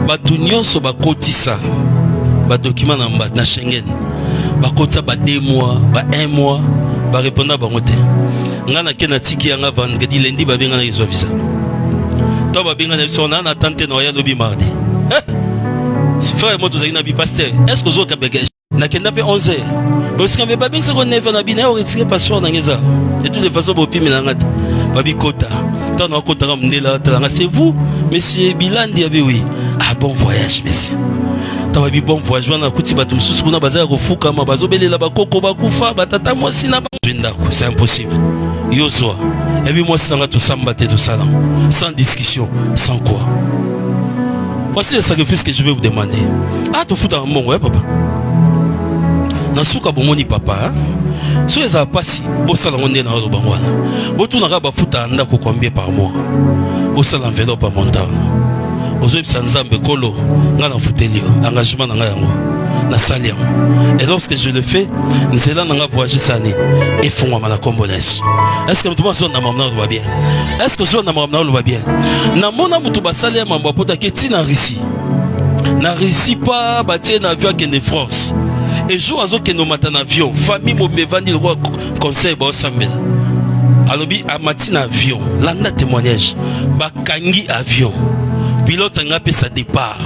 [SPEAKER 1] Batu nyonso bakotisa ba document na Schengen. Bakotisa ba 2 mois, ba 1 mois, ba répondre ba ngote. Ngana kena tiki yanga vendredi lundi ba benga na visa. Toi, va bien on a tenté noyer le mardi. Frère, moi, tous les pasteur. Est-ce que vous avez na kenda pe 11h parce que ba bien ça qu'on neve na bina retirer passeport na ngeza de toutes les façons bopi melangata babi kota tant na kota ka mndela tanga c'est vous monsieur Bilandi abi oui ah bon voyage monsieur ta babi bon voyage wana kuti batu mususu kuna bazaya kofuka ma bazobelela bakoko bakufa batata mwasi na ndako c'est impossible yozwa et puis moi sanga to samba te to salam sans discussion sans quoi. Voici le sacrifice que je vais vous demander. Ah, tu fous un bon, ouais, papa. Nasuka bomoni papa. Si les a pas si, vous savez, on est dans le bangwana. Vous tournez à la fouta anda combien par mois. Vous savez l'enveloppe à montant. Vous avez sanzambe kolo, ngana foutelio, engagement dans la na saliam. Et lorsque je le fais, nous allons dans voyager sani et font à la combonaise. Est-ce que tu vas sur na mamna va bien? Est-ce que sur na mamna va bien? Na mona mutu ba saliam mamba pota keti na Russie. Na Russie pas batie na avion que de France. Et jour azo que no mata na avion, famille mo me vandi le conseil ba sambela. Alobi amati na avion, landa témoignage. Ba kangi avion. Pilote nga pe sa départ.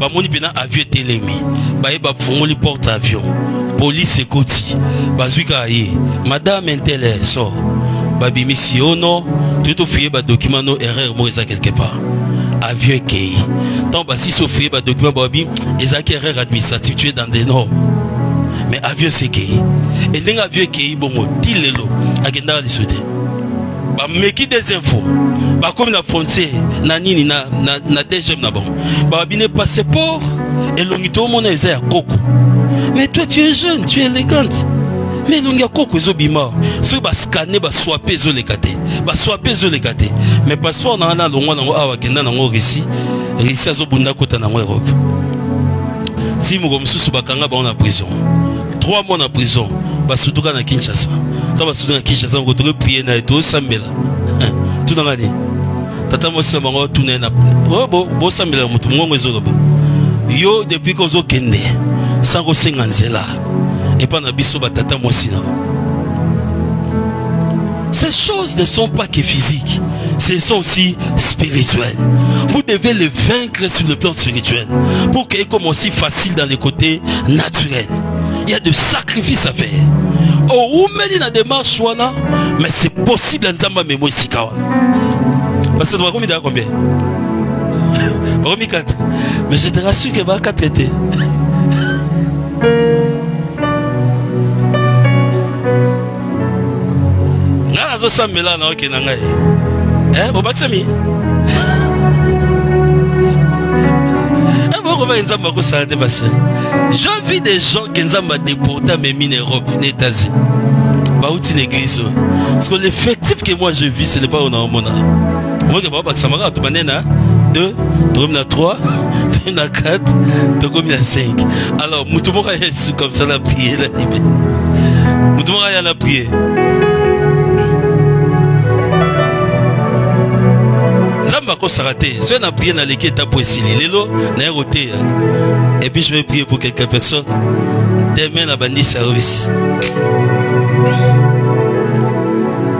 [SPEAKER 1] Ba moni pena avion telemi. Ba eba fungoli porte avion. Police ekoti. Bazuika aye. Madame Intele sort. Ba bimisi ono. Tout fié ba document no erreur mo eza quelque part. Avion kei. Tant ba si sofié ba document ba bi ezaki erreur administrative tu es dans des normes. Mais avion c'est kei. Et ndenge avion kei bongo tilelo akenda li souté. Ba meki des infos. Ba comme la frontière na nini na DGM na bon. Ba bine passeport et longito mon eza ya koko. Mais toi tu es jeune, tu es élégante. Mais longia koko ezo bima. So ba scanner ba swapper zo lekate. Ba swapper zo lekate. Mais passeport na na longwa na awa kenda na ngo Russie. Russie azo bunda kota na ngo Europe. Si mo komsusu bakanga ba na prison. 3 mois na prison. Ba sutuka na Kinshasa. Toi ba sutuka na Kinshasa ko to prier na to sambela. Tout dans l'année. Tata moi c'est bango tourner na. Bo sambela mutu ngongo ezo ba. Yo depuis ko zo kende. Sango senganzela. Et pas na biso ba tata moi sina. Ces choses ne sont pas que physiques, ce sont aussi spirituelles. Vous devez les vaincre sur le plan spirituel pour qu'elles commencent aussi facile dans les côtés naturels. Il y a des sacrifices à faire. Oh, on met dans la démarche, mais c'est possible en Zamba Memo Sikawa. Parce que tu vas combien? 4. Mais je te rassure que va 4 été. Je vis des gens qui ont déporté mes mines Europe, les États-Unis. Parce que l'effectif que moi je vis, ce n'est pas au Mona. Moi, je vais 2, 3, 4, 5. Alors, Moutoumora est comme ça, la prière. Moutoumora est la prière. Si on a prié dans l'équipe pour essayer, et puis je vais prier pour quelques personnes. Demain, la bandit service.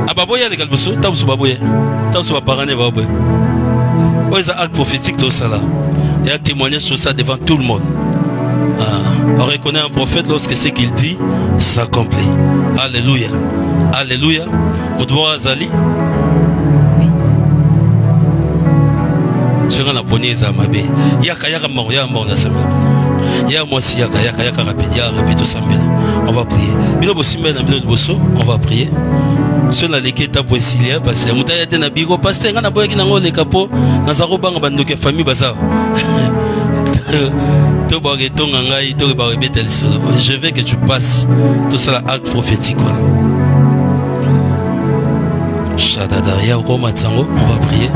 [SPEAKER 1] Ababoya les galboso, tabusu baboya, tabusu baparane baboya. Oh, ils ont acte prophétique tout ça là. Et un témoignage sur ça devant tout le monde. On reconnaît un prophète lorsque ce qu'il dit s'accomplit. Alléluia. Alléluia. Moudouara Zali. Je vais la poignée à ma baie. Yaka mort, yaka mort, yaka moi si yaka rapide, yaka rapide on va prier. Bilo bosimbe na bilo bosso, on va prier. Sur la l'équipe pour essayer parce que mutaya te na bigo pasteur ngana boya kinango le capo na zaro banga bandoke famille baza. To ba getonga ngai to ba betel so. Je veux que tu passes tout ça l'acte prophétique. Shadadaria au Matsango, on va prier.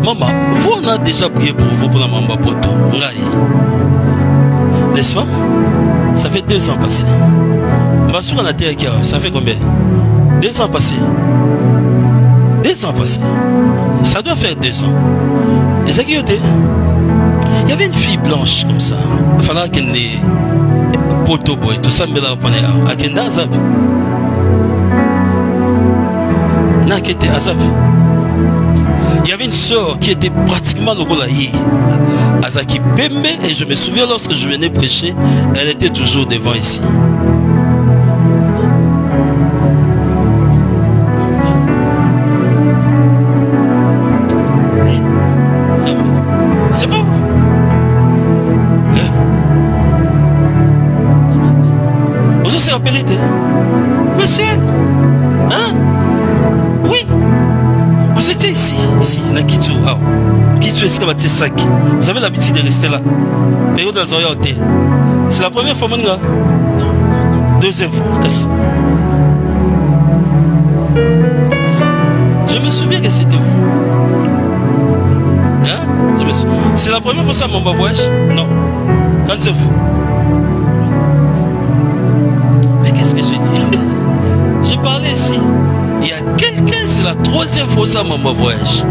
[SPEAKER 1] Maman, vous on a déjà prié pour vous pour la Mamba Poto. N'est-ce pas? Ça fait 2 ans passés. Ça fait combien? 2 ans passés. 2 ans passés. Ça doit faire 2 ans. Et ça qui était? Il y avait une fille blanche comme ça. Il fallait qu'elle ait Poto boy. Tout ça me l'a appris à Kenda Azab. N'a qu'était Azab. Il y avait une sœur qui était pratiquement le Golaï. Azaki Pembe, et je me souviens lorsque je venais prêcher, elle était toujours devant ici. C'est bon. Vous aussi rappelez, mais c'est elle. Hein? Oui. Vous étiez ici, na Kitu. Ah, Kitu est là, sac. Vous avez l'habitude de rester là. Période dans le hôtel. C'est la première fois, mon gars. Deuxième fois. Je me souviens que c'était vous. Hein? C'est la première fois ça, mon voyage? Non. Quand c'est vous? Mais qu'est-ce que j'ai dit? J'ai parlé ici. Il y a quelqu'un, c'est la troisième fois ça, mon voyage.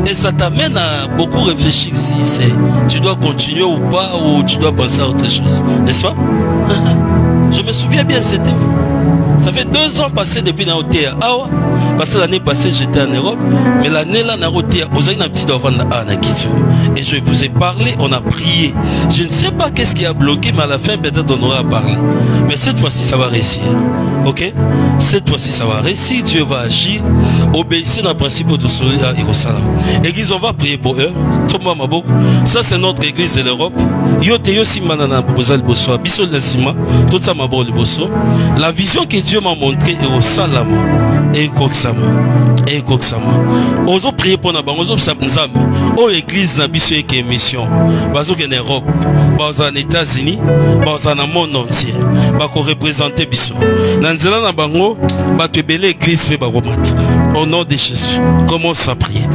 [SPEAKER 1] Et ça t'amène à beaucoup réfléchir si c'est tu dois continuer ou pas, ou tu dois penser à autre chose. N'est-ce pas? Je me souviens bien, c'était vous. Ça fait 2 ans passés depuis dans l'hôtel. Ah ouais? Parce que l'année passée, j'étais en Europe. Mais l'année là, dans l'hôtel, vous avez un petit devant à Kitu. Et je vous ai parlé, on a prié. Je ne sais pas qu'est-ce qui a bloqué, mais à la fin, peut-être on aura parlé. Mais cette fois-ci, ça va réussir. Ok? Cette fois-ci, ça va réussir. Dieu va agir. Obéissez dans le principe de sourire à Jérusalem. Église, on va prier pour eux. Ça, c'est notre église de l'Europe. La vision que Dieu m'a montrée est au Salama et au Koksama. Ozo prier pour nous, ozo samzam. Au église na biso eke mission. Bazo en Europe, bazo en États-Unis, bazo na monde entier. Bako représenter biso. Nanzela na bango, bato belé église pe bakomata. Au nom de Jésus, commence à prier.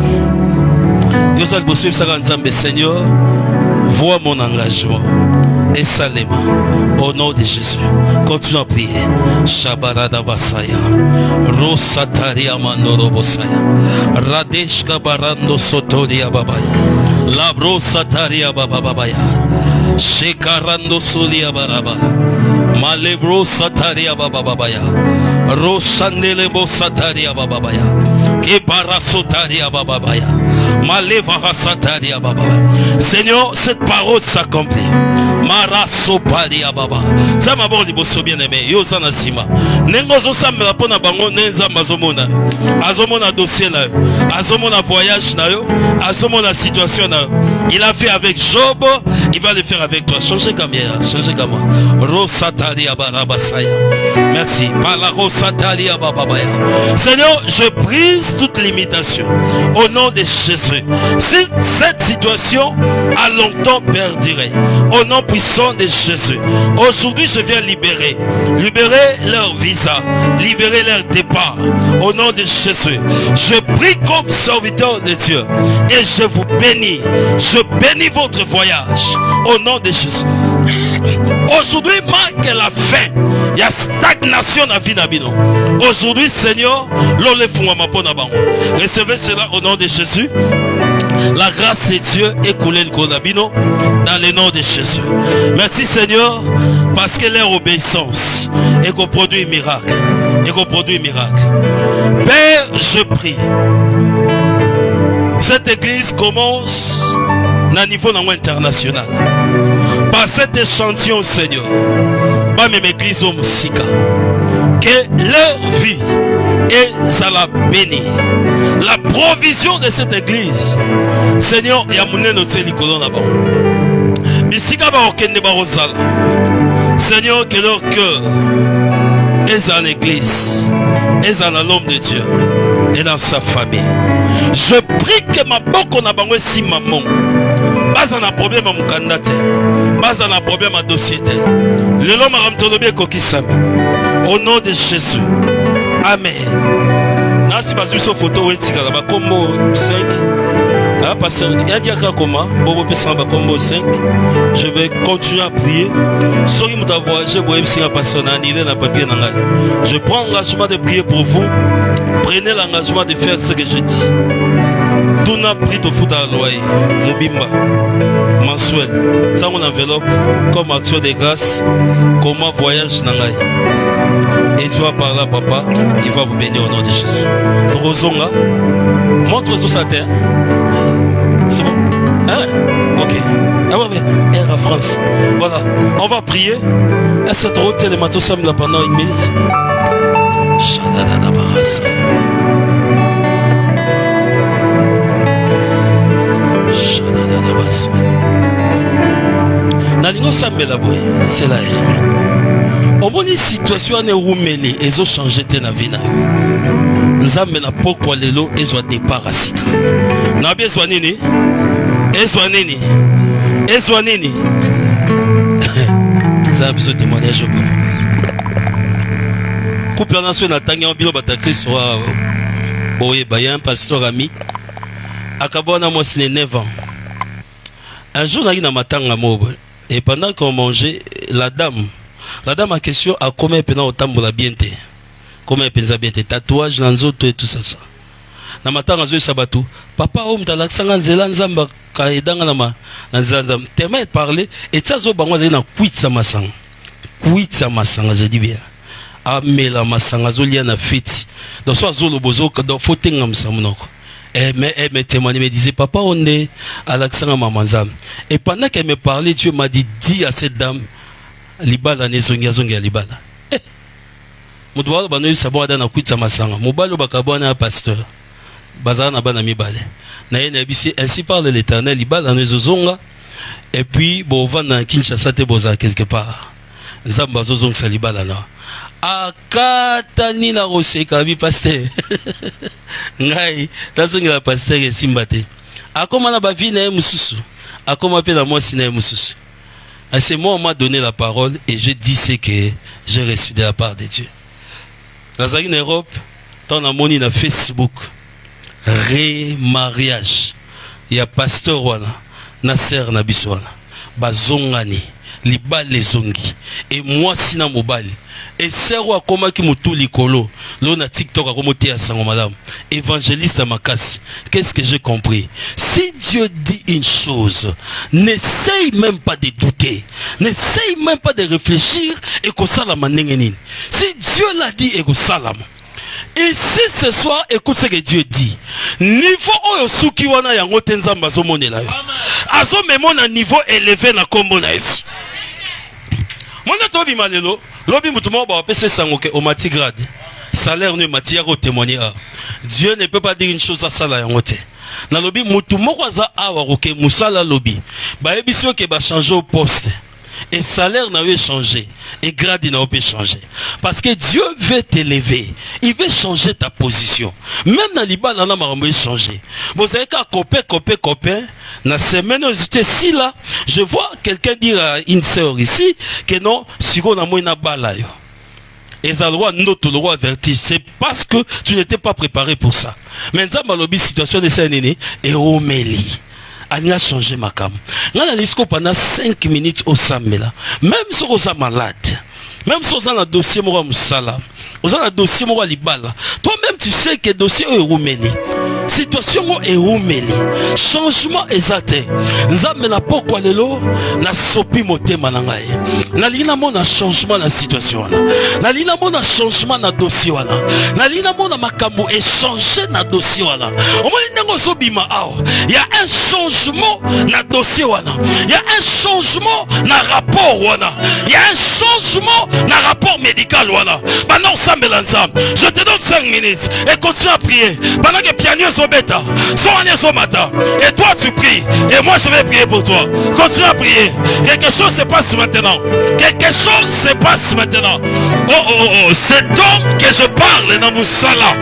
[SPEAKER 1] Yosal bosu saka nzambe Seigneur, vois mon engagement. Et Salema, au nom de Jésus, continue à prier. Shabarada Basaya, Rosataria Manoro Bosaya, Radeshka Barando Sotoria Babaya, Labro Sataria Bababaya, Shekarando Solia Baraba, Malebro Sataria Bababaya, Rosanelebo Sataria Bababaya, Kebara Sotaria Bababaya, Maleva Sataria Bababaya. Seigneur, cette parole s'accomplit. Maraso Palia Baba. Ça m'a bon liboso bien aimé. Yosana Sima. Nengozo Samela Pona Bango Nenza Mazomona. Azomona dossier là. Azomona voyage là. Azomona situation là. Il a fait avec Job. Il va le faire avec toi. Changez caméra. Changez caméra. Rosatalia Barabasaya. Merci. Pala Rosatalia Bababaya. Seigneur, je brise toute limitation. Au nom de Jésus. Si cette situation a longtemps perduré. Au nom puissant de Jésus. Aujourd'hui, je viens libérer leur visa, libérer leur départ. Au nom de Jésus, je prie comme serviteur de Dieu et je vous bénis. Je bénis votre voyage. Au nom de Jésus. Aujourd'hui marque la fin. Il y a stagnation dans la vie d'Abino. Aujourd'hui, Seigneur, recevez cela au nom de Jésus. La grâce de Dieu est coulée le Konabino dans le nom de Jésus. Merci Seigneur parce que leur obéissance est qu'on produit un miracle. Père, je prie. Cette église commence à un niveau international. Par cet échantillon, Seigneur, par mes églises au Moussika, que leur vie est à la bénie. La provision de cette église, Seigneur, il y a mon énoncélicolon là-bas. Seigneur, que leur cœur est en l'église, est en l'homme de Dieu et dans sa famille. Je prie que ma banque n'a pas si maman. Pas un problème à mon candidat, pas un problème à dossier. Le nom a ramtolobé kokisami. Au nom de Jésus. Amen. Nasi basu so photo wetika la kombo 5. Ah pasteur, il y a dit comment bobo pesa ba kombo 5. Je vais continuer à prier. Soki muta voyager boye singa pasteur na nile na papier na ngai. Je prends l'engagement de prier pour vous. Prenez l'engagement de faire ce que je dis. Tout n'a pris de foot à loyer. Mobimba mensuel. Ça mon enveloppe comme action de grâce. Comment voyage na ngai. Et tu vas par là, papa, il va vous bénir au nom de Jésus. Trozonga, montre sur sa terre. C'est bon? Hein? Ok. Ah ouais, Air à France. Voilà, on va prier. Est-ce que tu as le matos là pendant une minute? Shadadadabarasa. Shadadadabasa. Nalingo sambela boy, c'est là. Au moins une situation est roumeli, ils ont changé de la vie. Nzambe na pokwa lelo ezwa départ asika. Na besoin nini? Ezwa nini? Ezwa nini? Ça besoin de témoignage au peuple. Couple en nation natangi en bilo batakri soit boye bayan pasteur ami. Akabona moi c'est 9 ans. Un jour na matanga mobo et pendant qu'on mangeait la dame a question à combien pendant au tambola bien te. Comment pensa bien te tatouage nanzoto et tout ça. Na matanga zo sabatu. Papa om ta laksanga nzela nzamba ka edanga na ma nzanzam. Tellement parler et ça zo bango na kwitsa masanga. Kwitsa masanga je dis bien. Amela masanga zo lia na fiti. Donc soit zo lobozo donc faut tenga msamunoko. Mais témoignait, me disait, papa, on est à l'accent mamanzam. Et pendant qu'elle me parlait, Dieu m'a dit, dis à cette dame, libala ne zongia libala. Moudoualo banoui sabo adana kuitsa masanga. Moubalo bakabwana un pasteur. Bazara na bana mibale. Na yene abisi, ainsi parle l'Éternel, libala ne zonga. Et puis, bon, va na Kinshasa te boza quelque part. Nzamba zozong sa libala na. Akatani na roseka bi pasteur. Ngai, tazongi la pasteur et simbate. Akoma na ba vie na mususu. Akoma pe la moi sina mususu. À ce moment, on m'a donné la parole et je dis ce que j'ai reçu de la part de Dieu. Dans une Europe, dans la monnaie na Facebook, remariage. Il y a pasteur wana, Nasser na biswana, bazongani. Libal les zongi et moi sina mobile et serwa koma ki mutu likolo lo na TikTok a komote ya sango madame évangéliste à Makas. Qu'est-ce que j'ai compris? Si Dieu dit une chose, n'essaye même pas de douter, n'essaye même pas de réfléchir et ko salama nengenine. Si Dieu l'a dit et ko salama. Ici ce soir, écoute ce que Dieu dit. Niveau oyo suki wana yango tenzamba zo monela yo. Azo memo na niveau élevé na kombo na Yesu. Mona tobi malelo, lobi mutumo ba pese sangoke au mati grade. Salaire ne matière au témoigner. Dieu ne peut pas dire une chose à sala yangote. Na lobi mutumo kwaza awa roke musala lobi. Ba ebiso ke ba changer au poste. Et salaire n'a pas changé. Et grade n'a pas changé. Parce que Dieu veut t'élever. Il veut changer ta position. Même dans l'Iba, il n'a pas changé. Vous savez qu'à copain, la semaine où j'étais ici là, je vois quelqu'un dire à une sœur ici que non, si on a moins bala. Et ça loi note le roi vertige. C'est parce que tu n'étais pas préparé pour ça. Maintenant, la situation de cette année est au Méli. Elle a changé ma cam. Là, la liste pendant 5 minutes au Samela. Même si on est malade, même si on a un dossier Moura Moussala, on a un dossier Moura Libala, toi-même tu sais que le dossier est roumeli. Situation est roumeli. Changement exact. Nzambe na pokwa lelo na sopi motema na ngai. Na lina mona changement na situation wana. Na lina mona changement na dossier wana. Na lina mona makambo échanger na dossier wana. Omoni ndengo so bima awa. Il y a un changement na dossier wana. Il y a un changement na rapport wana. Il y a un changement na rapport médical wana. Maintenant sambela nzambe. Je te donne 5 minutes et continue à prier. Pendant que piano bêta, son matin, et toi tu pries, et moi je vais prier pour toi. Continue à prier. Quelque chose se passe maintenant. Quelque chose se passe maintenant. Oh, cet homme que je parle dans Moussala.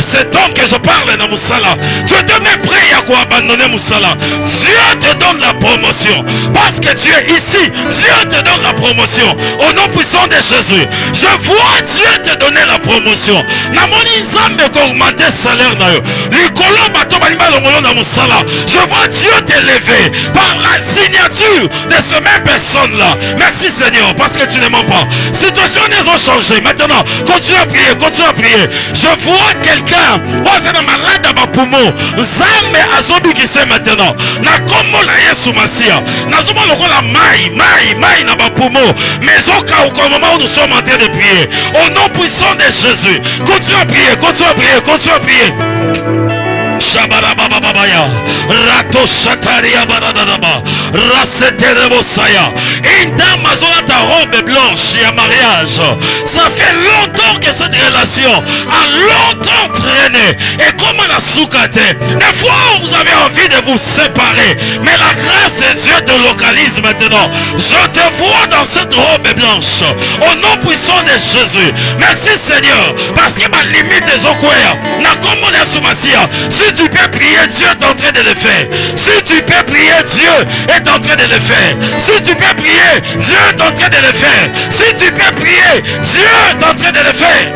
[SPEAKER 1] Cet homme que je parle dans Moussala. Tu es même prêt à quoi abandonner Moussala. Dieu te donne la promotion. Parce que tu es ici, Dieu te donne la promotion. Au nom puissant de Jésus, je vois Dieu te donner la promotion. Na moni nzambe ko augmenter salaire na yo. Je vois Dieu t'élever par la signature de ces mêmes personnes-là. Merci Seigneur, parce que tu ne mens pas. Situations ont changé. Maintenant, continue à prier, continue à prier. Je vois quelqu'un, c'est un malade dans ma poumon. Zame azobi qui sait maintenant. Na komo la Yesu Masia. Na zoma loko la mai na ma poumon. Mais au moment où nous sommes en train de prier, au nom puissant de Jésus, continue à prier, continue à prier, continue à prier. Shabarabababaya, Rato Shataria Baradaba, Raseterebosaya. Une dame a ta robe blanche et un mariage. Ça fait longtemps que cette relation a longtemps traîné. Et comme on a soukaté, des fois vous avez envie de vous séparer. Mais la grâce de Dieu te localise maintenant. Je te vois dans cette robe blanche. Au nom puissant de Jésus. Merci Seigneur. Parce que ma limite est au coeur. Na comme on est sous ma sia. Si tu peux prier, Dieu est en train de le faire. Si tu peux prier, Dieu est en train de le faire. Si tu peux prier, Dieu est en train de le faire. Si tu peux prier, Dieu est en train de le faire.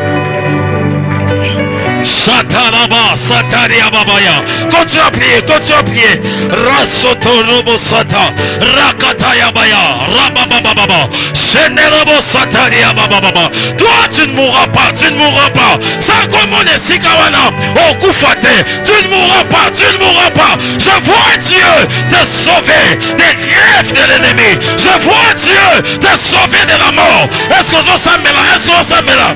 [SPEAKER 1] Sataraba, Sataria Babaya. Continue à prier, continue à prier. Rasoto Robo Sata, Rakataya Baya, Rabababa, Shenerobo Sataria Bababa. Toi, tu ne mourras pas, tu ne mourras pas. Sans commander Sikawana, au Koufate, tu ne mourras pas, tu ne mourras pas. Je vois Dieu te sauver des griefs de l'ennemi. Je vois Dieu te sauver de la mort. Est-ce que vous s'en mêlez? Est-ce que vous s'en mêlez?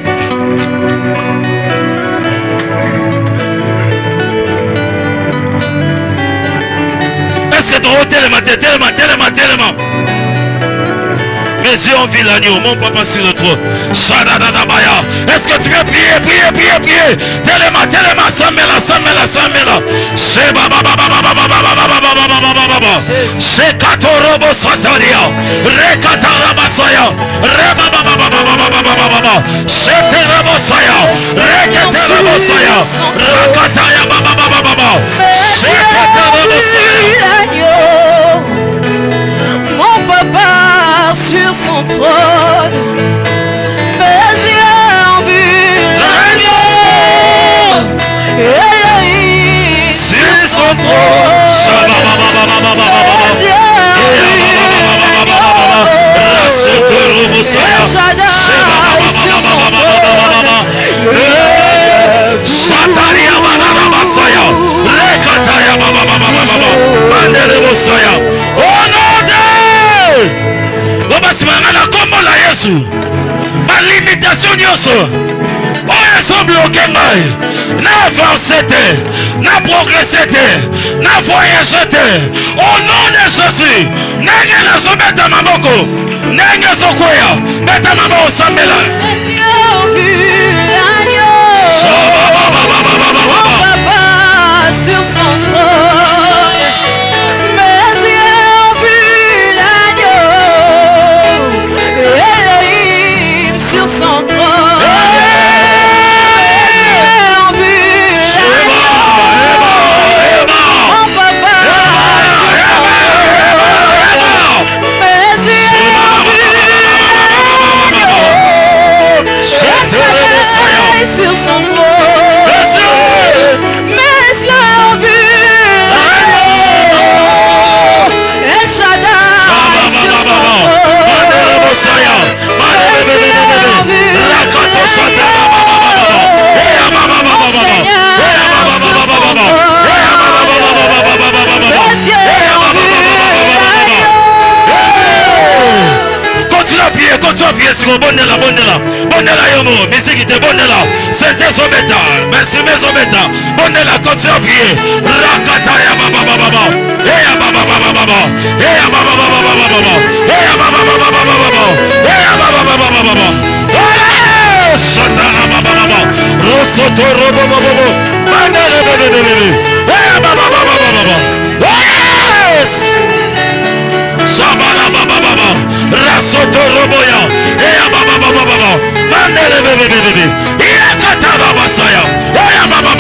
[SPEAKER 1] Est-ce que tu as tellement. Mes yeux ont vu l'agneau, mon papa sur le trône. Est-ce que tu veux prier? Tellement, Samela. Sheba Shekatorobo Sataria, Rekatarabasaya, Reba Sheterabosaya, Reketerabosaya, Rakataya Baba, Shekatarabosaya.
[SPEAKER 2] Mon papa sur son trône, mes yeux ont vu l'agneau, Elohim sur son trône, mes yeux ont vu l'agneau, El Shaddai sur son trône,
[SPEAKER 1] Shataria Banabasaya, Rekataya Baba, Manderebosaya. Oh non! Babasimana kombo la Yesu. Ma limitation nyonso. Oyo so bloqué ngai. Na avancer te, na progresser te, na voyager te. Au nom de Jésus. Nenge na so beta maboko. Nenge so kwea. Beta maboko sambela.
[SPEAKER 2] mes yeux ont vu l'agneau. Mon papa sur son trône, mes yeux ont vu l'agneau, Elohim sur son trône, mes yeux ont vu l'agneau. Mon papa sur son trône, mes yeux ont vu l'agneau, El Shaddai sur son trône.
[SPEAKER 1] Continue à prier sur le bondela yomo, musique de bondela, c'était Zobeta, merci mes Zobeta, bondela, continue à prier, Rakata ya baba, eya baba, eya baba, eya baba, Shatana baba, Rosoto robo, bandele bebe, eya baba, yes, Shabala baba, Rasoto roboya, eya baba, bandele bebe, eya kataba basaya, eya baba,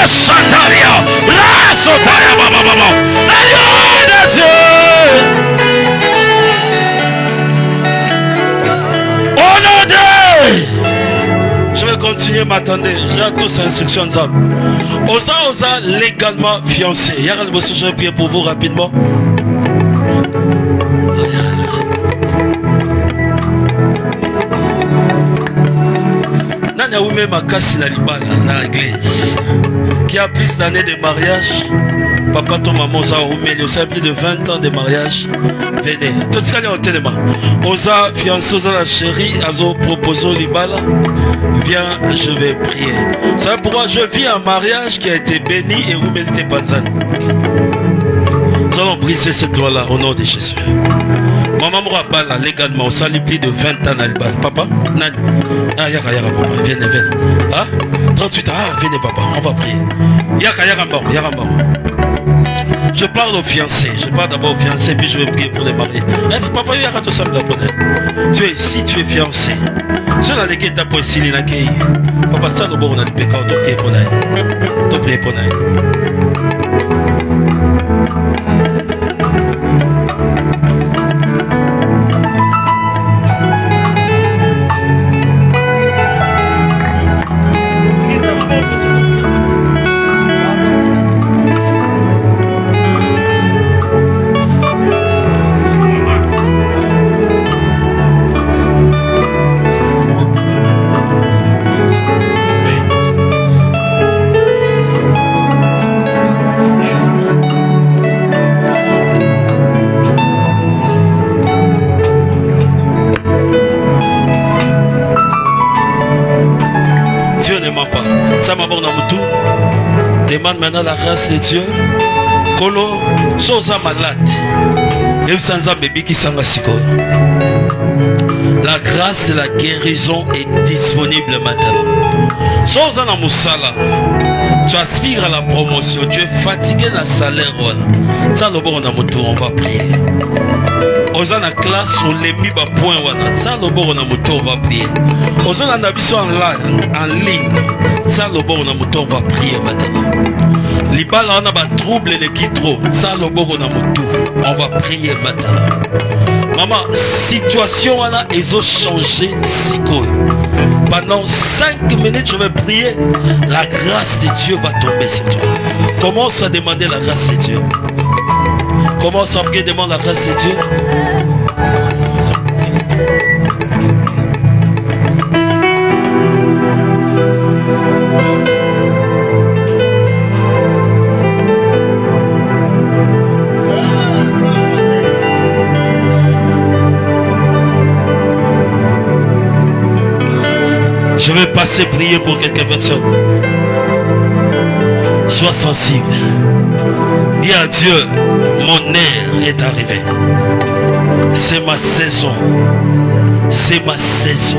[SPEAKER 1] Shataria, Rasotaya baba, Ayo de Dieu. Au nom de... Je vais continuer m'attendez. J'ai tous instruction de ça. Osa légalement fiancé. Hier, je vais prier pour vous rapidement. Nana ou même à Kassi la Libana dans l'église. Qui a plus d'années de mariage. Papa, ton maman, Osa Oumé, il y a plus de 20 ans de mariage. Venez. Tout ce qu'il y a au téléma. Osa fiancé, Osa la chérie, Azo proposé au Libana. Viens, je vais prier. Vous savez pourquoi je vis un mariage qui a été béni et Oumé n'était pas ça. Nous allons briser cette loi-là au nom de Jésus. Maman Mourabala, légalement, on s'allie plus de 20 ans à l'Ibal. Papa, Nani. Ah, yaka, papa, venez. Ah, 38 ans, ah, venez, papa, on va prier. Yaka, mort. Je parle aux fiancés, d'abord aux fiancés, puis je vais prier pour les mariés. Eh, papa, yaka, tout ça, tu es ici, tu es fiancé. Si on a des quêtes pour ici, il y a papa, ça, nous, on a des pécats, on doit prier pour nous. On prier pour nous. Demande maintenant la grâce de Dieu. Kolo, soza malade. Et sans bébé qui s'en va. La grâce et la guérison est disponible maintenant. Soza na musala. Tu aspires à la promotion. Tu es fatigué dans le salaire. Ça, le bon, on va prier. Oza na classe, on les mis bas point. Ça, le bon, on va prier. Oza na nabiso en ligne. Ça, le bon, on va prier maintenant. Libala, on a un trouble et les guitros. Ça, le bon, on va prier maintenant. Maman, situation, on a changé. Pendant 5 minutes, je vais prier. La grâce de Dieu va tomber sur toi. Commence à demander la grâce de Dieu. Commence à prier, demande la grâce de Dieu. Je vais passer prier pour quelques personnes. Sois sensible. Dis à Dieu, mon heure est arrivée. C'est ma saison. C'est ma saison.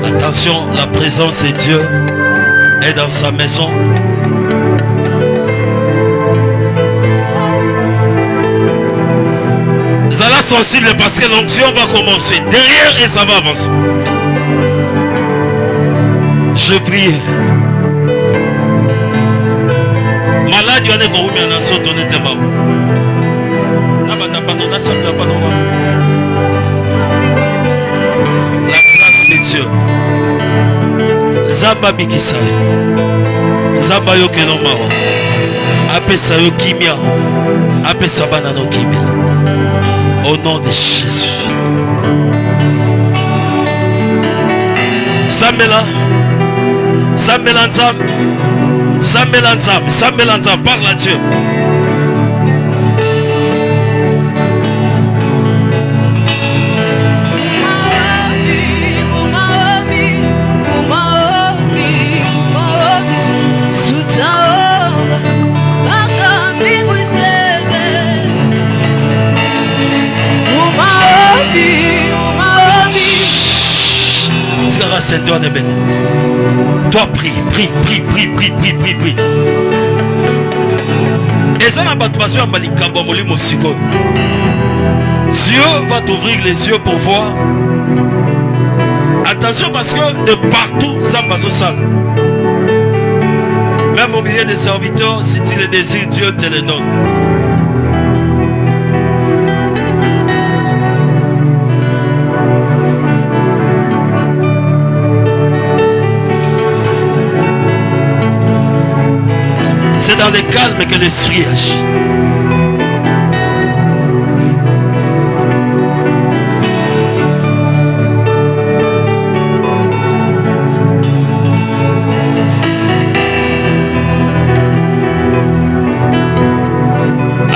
[SPEAKER 1] Attention, la présence de Dieu est dans sa maison. Zala sensible parce que l'onction va commencer derrière et ça va avancer. Je prie. Malade, il y a des gens qui ont donné des mamans. La grâce de Dieu. Zamba Bikisale. Zamba Yokenomao. Apesa Yokimia. Apesa Banano Kimia. Au nom de Jésus. Samela. Samela Nzam. Samela Nzam. Samela Nzam. Parle à Dieu. Seigneur des bêtes. Toi prie. Et ça n'a pas de passion à Malikaba Molimo Siko. Dieu va t'ouvrir les yeux pour voir. Attention parce que de partout, ça passe au sale. Même au milieu des serviteurs, si tu le désires, Dieu te le donne. C'est dans le calme que l'esprit agit.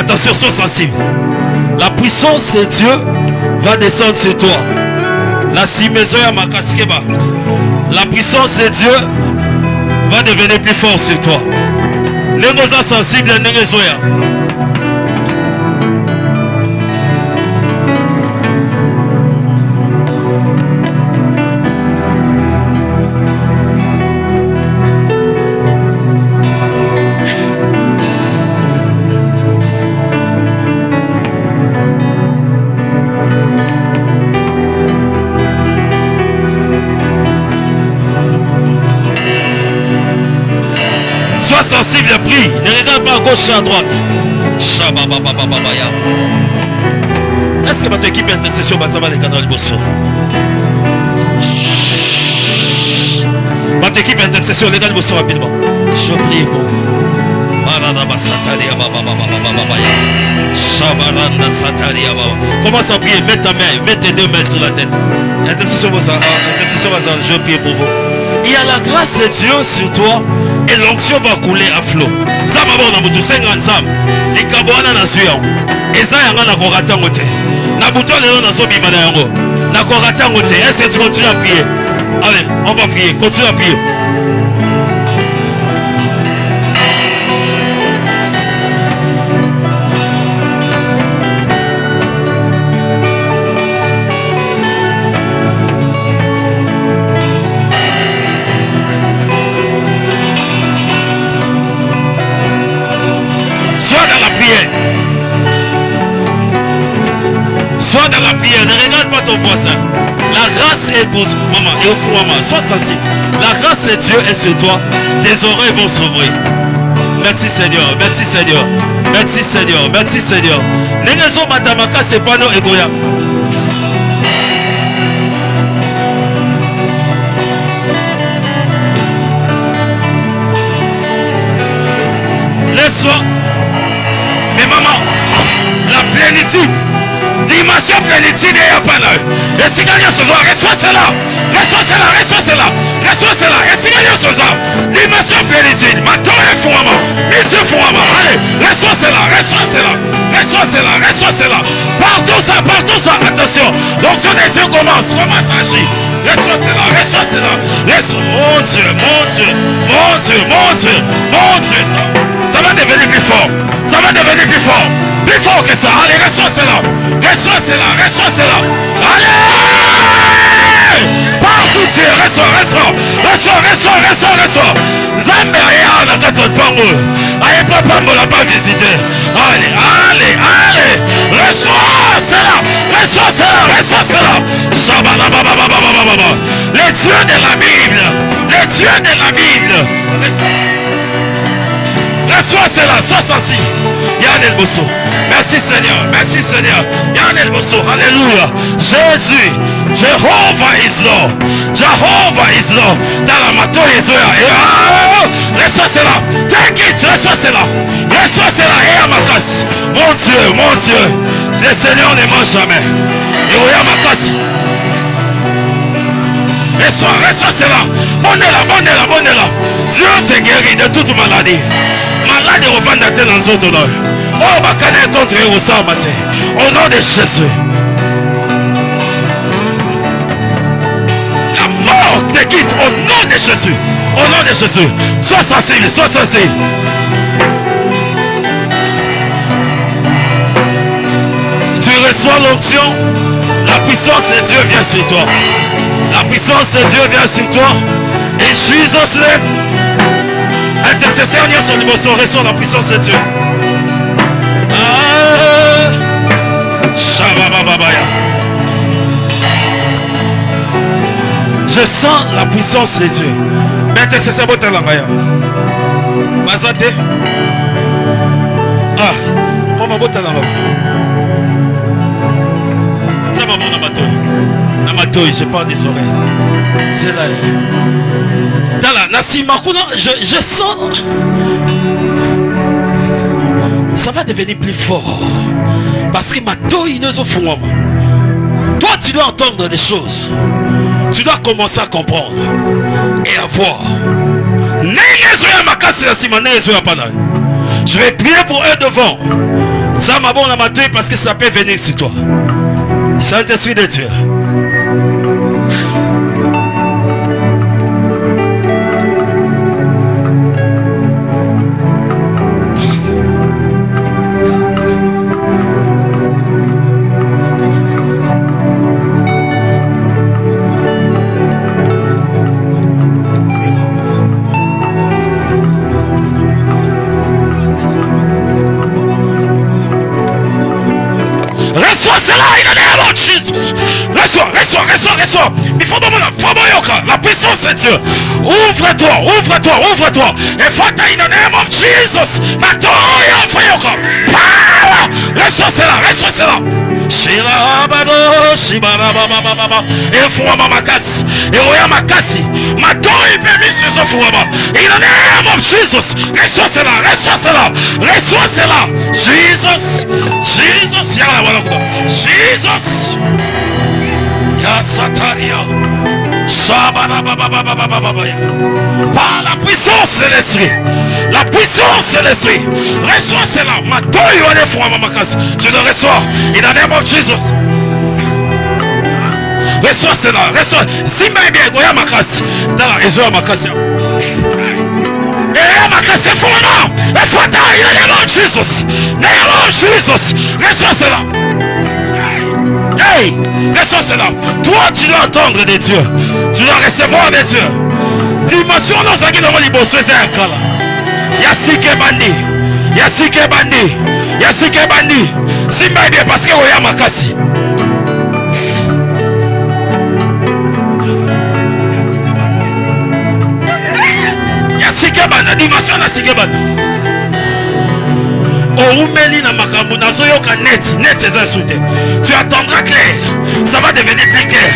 [SPEAKER 1] Attention, sois sensible. La puissance de Dieu va descendre sur toi. La simaison à Makaskeba. La puissance de Dieu va devenir plus forte sur toi. Nengoza sensible, nengozoya. Sensible, prie. Ne regarde pas à gauche et à droite. Est-ce que votre équipe d'intercession va savoir les canaux de Bosso? Votre équipe d'intercession, les canaux de Bosso rapidement. Je prie pour vous. Commence à prier, mets ta main, mets tes deux mains sur la tête. Intercession, je prie pour vous. Il y a la grâce de Dieu sur toi et l'onction va couler à flot. Zama na butu 50 zam. Likabwana na suya. Eza yanga na korata ngote. Na butu lelo na sobi bana yango. Na korata ngote. Est-ce que tu continues à prier? Allez, on va prier. Continue à prier. Sois dans la prière, ne regarde pas ton voisin. La grâce est pour maman et au fond maman, sois sensible. La grâce de Dieu est sur toi. Tes oreilles vont s'ouvrir. Merci Seigneur, merci Seigneur, merci Seigneur, merci Seigneur. Nengezo matamaka sepano egoya. Laisse-toi. Mais maman, la plénitude. Dimension plénitude et apana. Et si gagnons ce soir, reçois cela. Reçois cela, reçois cela. Reçois cela. Et si gagnons ce soir, dimension plénitude. Maintenant, il faut maman. Monsieur faut maman. Allez, reçois cela, reçois cela. Reçois cela, reçois cela. Partout ça, partout ça. Attention. Donc, ce Dieu commence. Commence à agir. Reçois cela, reçois cela. Reçois. Mon Dieu, mon Dieu, mon Dieu, mon Dieu, mon Dieu. Ça va devenir plus fort. Ça va devenir plus fort. Plus fort que ça. Allez, reçois cela. Reçois cela, reçois cela. Allez! Partout Dieu, reçois, reçois. Reçois, reçois, reçois, reçois. Zambé, aïe, la tête de Pango. Aïe, papa, on l'a pas visité. Allez, allez, allez. Reçois cela. Reçois cela, reçois cela. Shabba-la-ba-ba-ba-ba-ba-ba-ba. Les dieux de la Bible. Les dieux de la Bible. Reçois cela, sois sensible. Yann El Bosso. Merci Seigneur, merci Seigneur. Yann El Bosso, alléluia. Jésus, Jehovah is Lord. Jehovah is Lord. Dans la mato Yezoya. Reçois cela. Take it, reçois cela. Reçois cela. Et à ma casse. Mon Dieu, le Seigneur ne mange jamais. Et à ma casse. Reçois cela. Bonne-la. Dieu te guérit de toute maladie. Malade et revendate dans les autres noms. Oh, ma canne contre eux au sang matin. Au nom de Jésus. La mort te quitte au nom de Jésus. Au nom de Jésus. Sois sensible, sois sensible. Tu reçois l'onction. La puissance de Dieu vient sur toi. La puissance de Dieu vient sur toi. Et Jesus name. Intercesseur, sur l'émotion, reçoit la puissance de Dieu. Je sens la puissance de Dieu. Mais intercesseur, bon temps là-bas. Mazate. Ah, bon temps là-bas. Ça va bon na matoi, je parle des oreilles. C'est là. Tala, Nassi Makuna, je sens ça va devenir plus fort. Parce que maintenant, il nous offre. Toi, tu dois entendre des choses. Tu dois commencer à comprendre et à voir. Je vais prier pour eux devant. Ça m'a bon à ma tête parce que ça peut venir sur toi. Saint-Esprit de Dieu. Reçois cela, in the name of Jesus. Reçois. Il faut la puissance de Dieu. Ouvre-toi. Et fata in the name of Jesus. Reçois cela. Shirabado, Shibarababa, et Fouama Makasi, et Oya Makasi, Mato et Bémis sur Fouama. In the name of Jesus, reçois cela. Jesus, Jesus, Yasataria, Shabarababa, par la puissance de l'esprit. Reçois cela. Mato et Fouama Makasi, tu le reçois. In the name of Jesus. Reçois cela. Simba bien, Goya Makasi. Dans Ezoa Makasi. Et Makasi, Fouama. Et Fata, in the name of Jesus. Name of Jesus. Reçois cela. Hey, reçois cela. Toi, tu dois entendre des dieux. Tu dois recevoir des dieux. Dimension, non, ça qui nous libère, c'est un cas là. Yasike bandi. Simba bien parce que Oya Makasi. Yasike bandi, dimension na sike bandi. Oumeli na makambu na zoyoka net c'est un soutien. Tu attendras clair. Ça va devenir plus clair.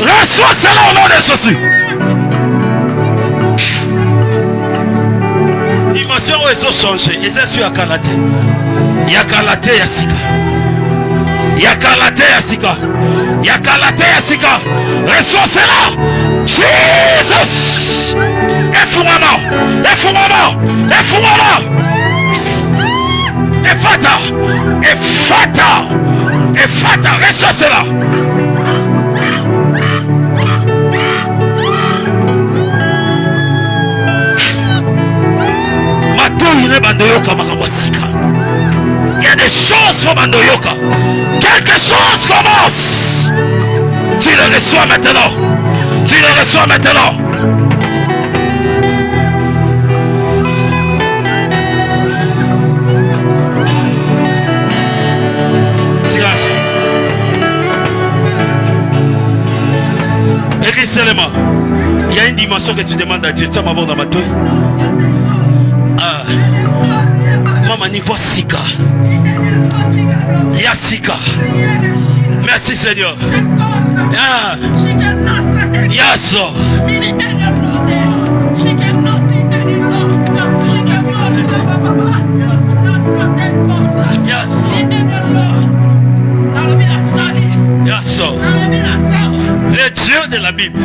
[SPEAKER 1] Reçois cela au nom de Jésus. Dimension où ils ont changé. Ils sont sur Yakalate. Yakalate Yasika. Reçois cela. Jesus. Et fous-moi. Et fata. Reçois cela. Il y a des choses pour Bandoyoka. Quelque chose commence. Tu le reçois maintenant. Écris seulement. Il y a une dimension que tu demandes à Dieu. Tu vas m'avoir dans ma toile. Maman, niveau Sika. Yasika. Merci Seigneur. Yaso. Yaso. Le Dieu de la Bible.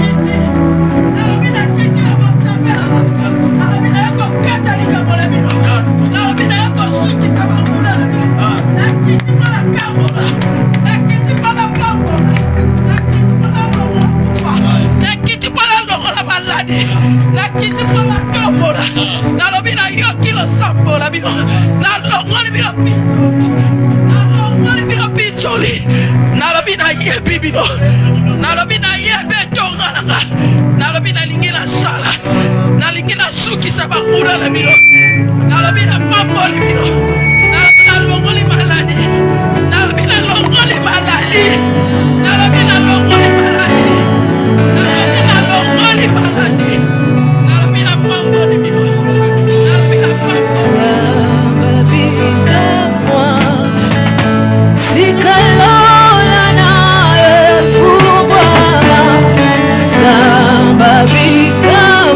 [SPEAKER 2] Samba Bika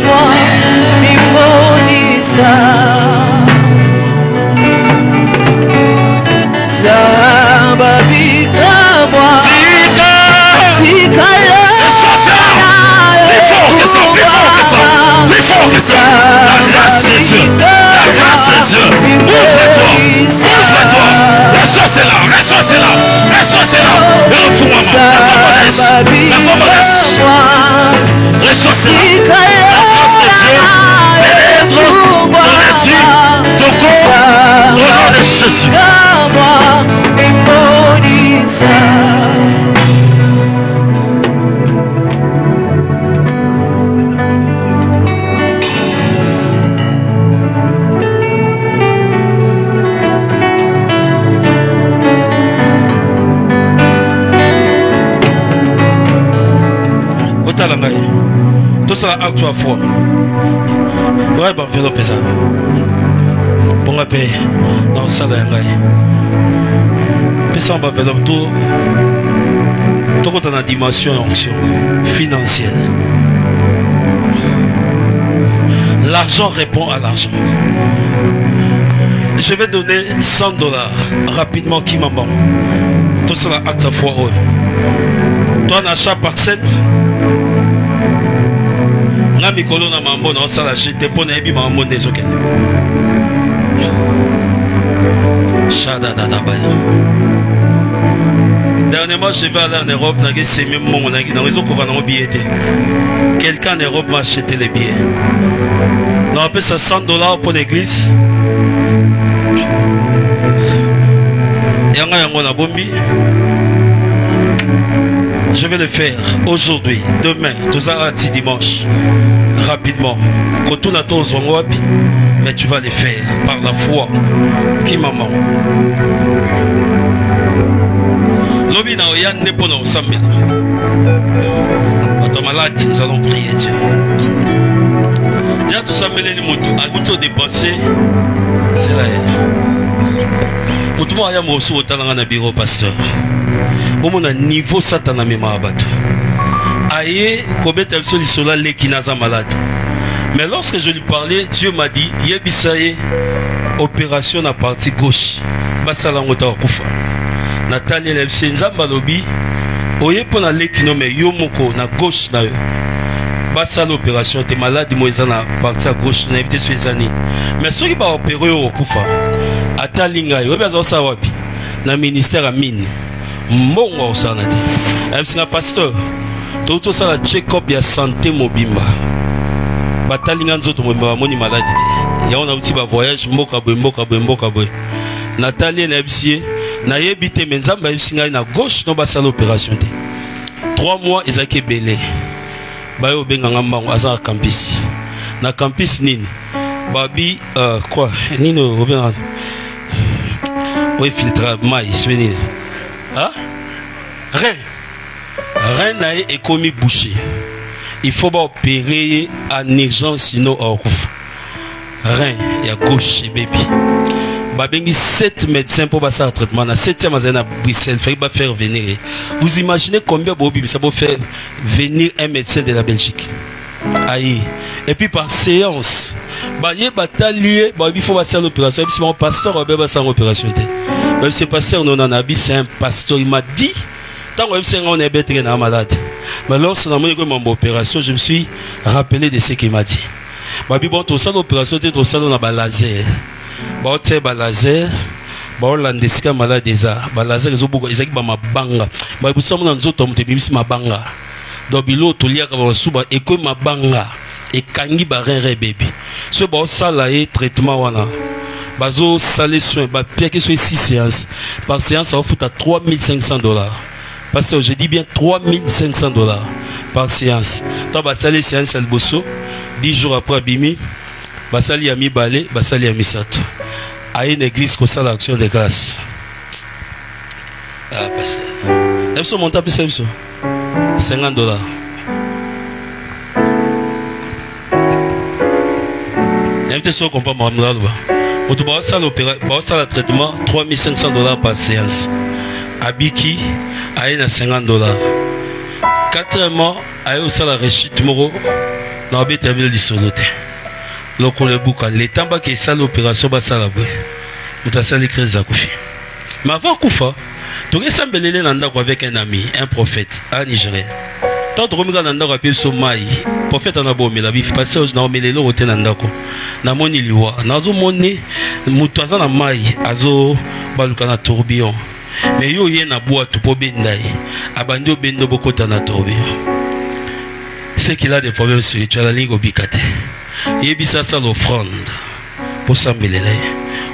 [SPEAKER 1] tala ngai. Tout ça acte à foi. Ouais, bon, enveloppe ça. Bon, on paye dans le salaire ngai. Puis ça, on va enveloppe tout. Tout dans la dimension onction financière. L'argent répond à l'argent. Je vais donner $100 rapidement qui m'a bon. Tout cela acte à foi. Toi, l'achat parcelle. Na mikolo na mambo na osala jete pona ebi mambo ndezoke. Shada da da baya. Dernièrement, je vais aller en Europe, c'est même mon raison qu'on va dans billet. Quelqu'un en Europe m'a acheté les billets. On appelle ça $100 pour l'église. Et on a bombi. Je vais le faire aujourd'hui, demain, tout ça dimanche, rapidement. Quand tout n'a pas mais tu vas le faire par la foi. Qui maman? Lobi na oyan ne pona ensemble. Attends malade, nous allons prier Dieu. Déjà tout ça mêlé les motos, à tout dépenser, c'est là. Moto ya mo so otala na bureau pasteur. Au mon niveau satana me mabato. Aye kobeta biso lisola lekinaza malade. Mais lorsque je lui parlais, Dieu m'a dit, yebisaye opération na partie gauche. Basala ngota kufa. Nathalie Lefse Nzamba lobi oye pona lekino me yo moko na gauche na yo. Basa l'opération te malade moïse na partie à gauche na évité sur les années. Mais ceux qui va opérer au kufa atalinga yo bezo sa wapi na ministère à mine. Mbongo osana te. Elsinga pasteur to sala check-up ya santé mobimba. Batalinga nzoto mobimba moni malade te. Ya on a outi ba voyage mboka boy. Nathalie Lefse na yebite menzamba yesinga na gauche no basa l'opération te. 3 mois ezaki belé. Bayo benganga mbango aza campus. Na campus nini? Babi quoi? Nino obenga. Oui filtre mai swini. Hein? Rien n'a été commis bouché. Il faut pas opérer en urgence sinon on couvre. Rien, il y a gauche et baby. Babengi 7 médecins pour passer un traitement. Na 7e année à Bruxelles, il faut faire venir. Vous imaginez combien ça peut faire venir un médecin de la Belgique? Aïe. Et puis par séance, il faut passer l'opération. Si mon pasteur a passer l'opération. Même si pasteur non en habit, c'est un pasteur. Il m'a dit, tant qu'on est bête, on est malade. Mais lorsque on a eu mon opération, je me suis rappelé de ce qu'il m'a dit. Bon, tout ça l'opération, tout ça on a un laser. Bon, tu sais, laser. Bon, l'andesika malade déjà. Laser, ils ont beaucoup. Ils ont ma banga. Bon, ils sont dans les autres, ils ont ma banga. Donc, ils ont tout lié comme souba. Et que ma banga. Et kangi barin bébé. Ce bon, ça là est traitement wana. Bazo salé soin. Bah, pire que ce soit 6 séances. Par séance, ça va foutre à $3,500. Parce que je dis bien $3,500 par séance. Tant bah salé séance al bosso. 10 jours après Bimi. Basali a mis balai, basali a mis sato. À une église comme ça, l'action de grâce. Ah, pasteur. Est-ce que vous montez plus $50. Est-ce que vous comprenez mon amour? Vous avez un traitement $3,500 par séance. Abiki, à une $50. 4 mois, à une salle à rechute moro, dans le terminé du soloté. Les temps qui est l'opération basala boy. Nous avons salé crise à Koufi. Mais avant Koufa, tu as semblé avec un ami, un prophète, un Nigérien. Tant de remuga nanda ko appeler so mai. Prophète en a beau mais la vie passer na omelelo rote nanda ko. Na moni liwa. Nazo moni mutu aza na mai azo baluka na tourbillon. Mais yo ye na boîte po bendai. Abandi obendo bokota na tourbillon. C'est qu'il a des problèmes spirituels la ligne obikate. Yebisa sa l'offrande pour s'embelele.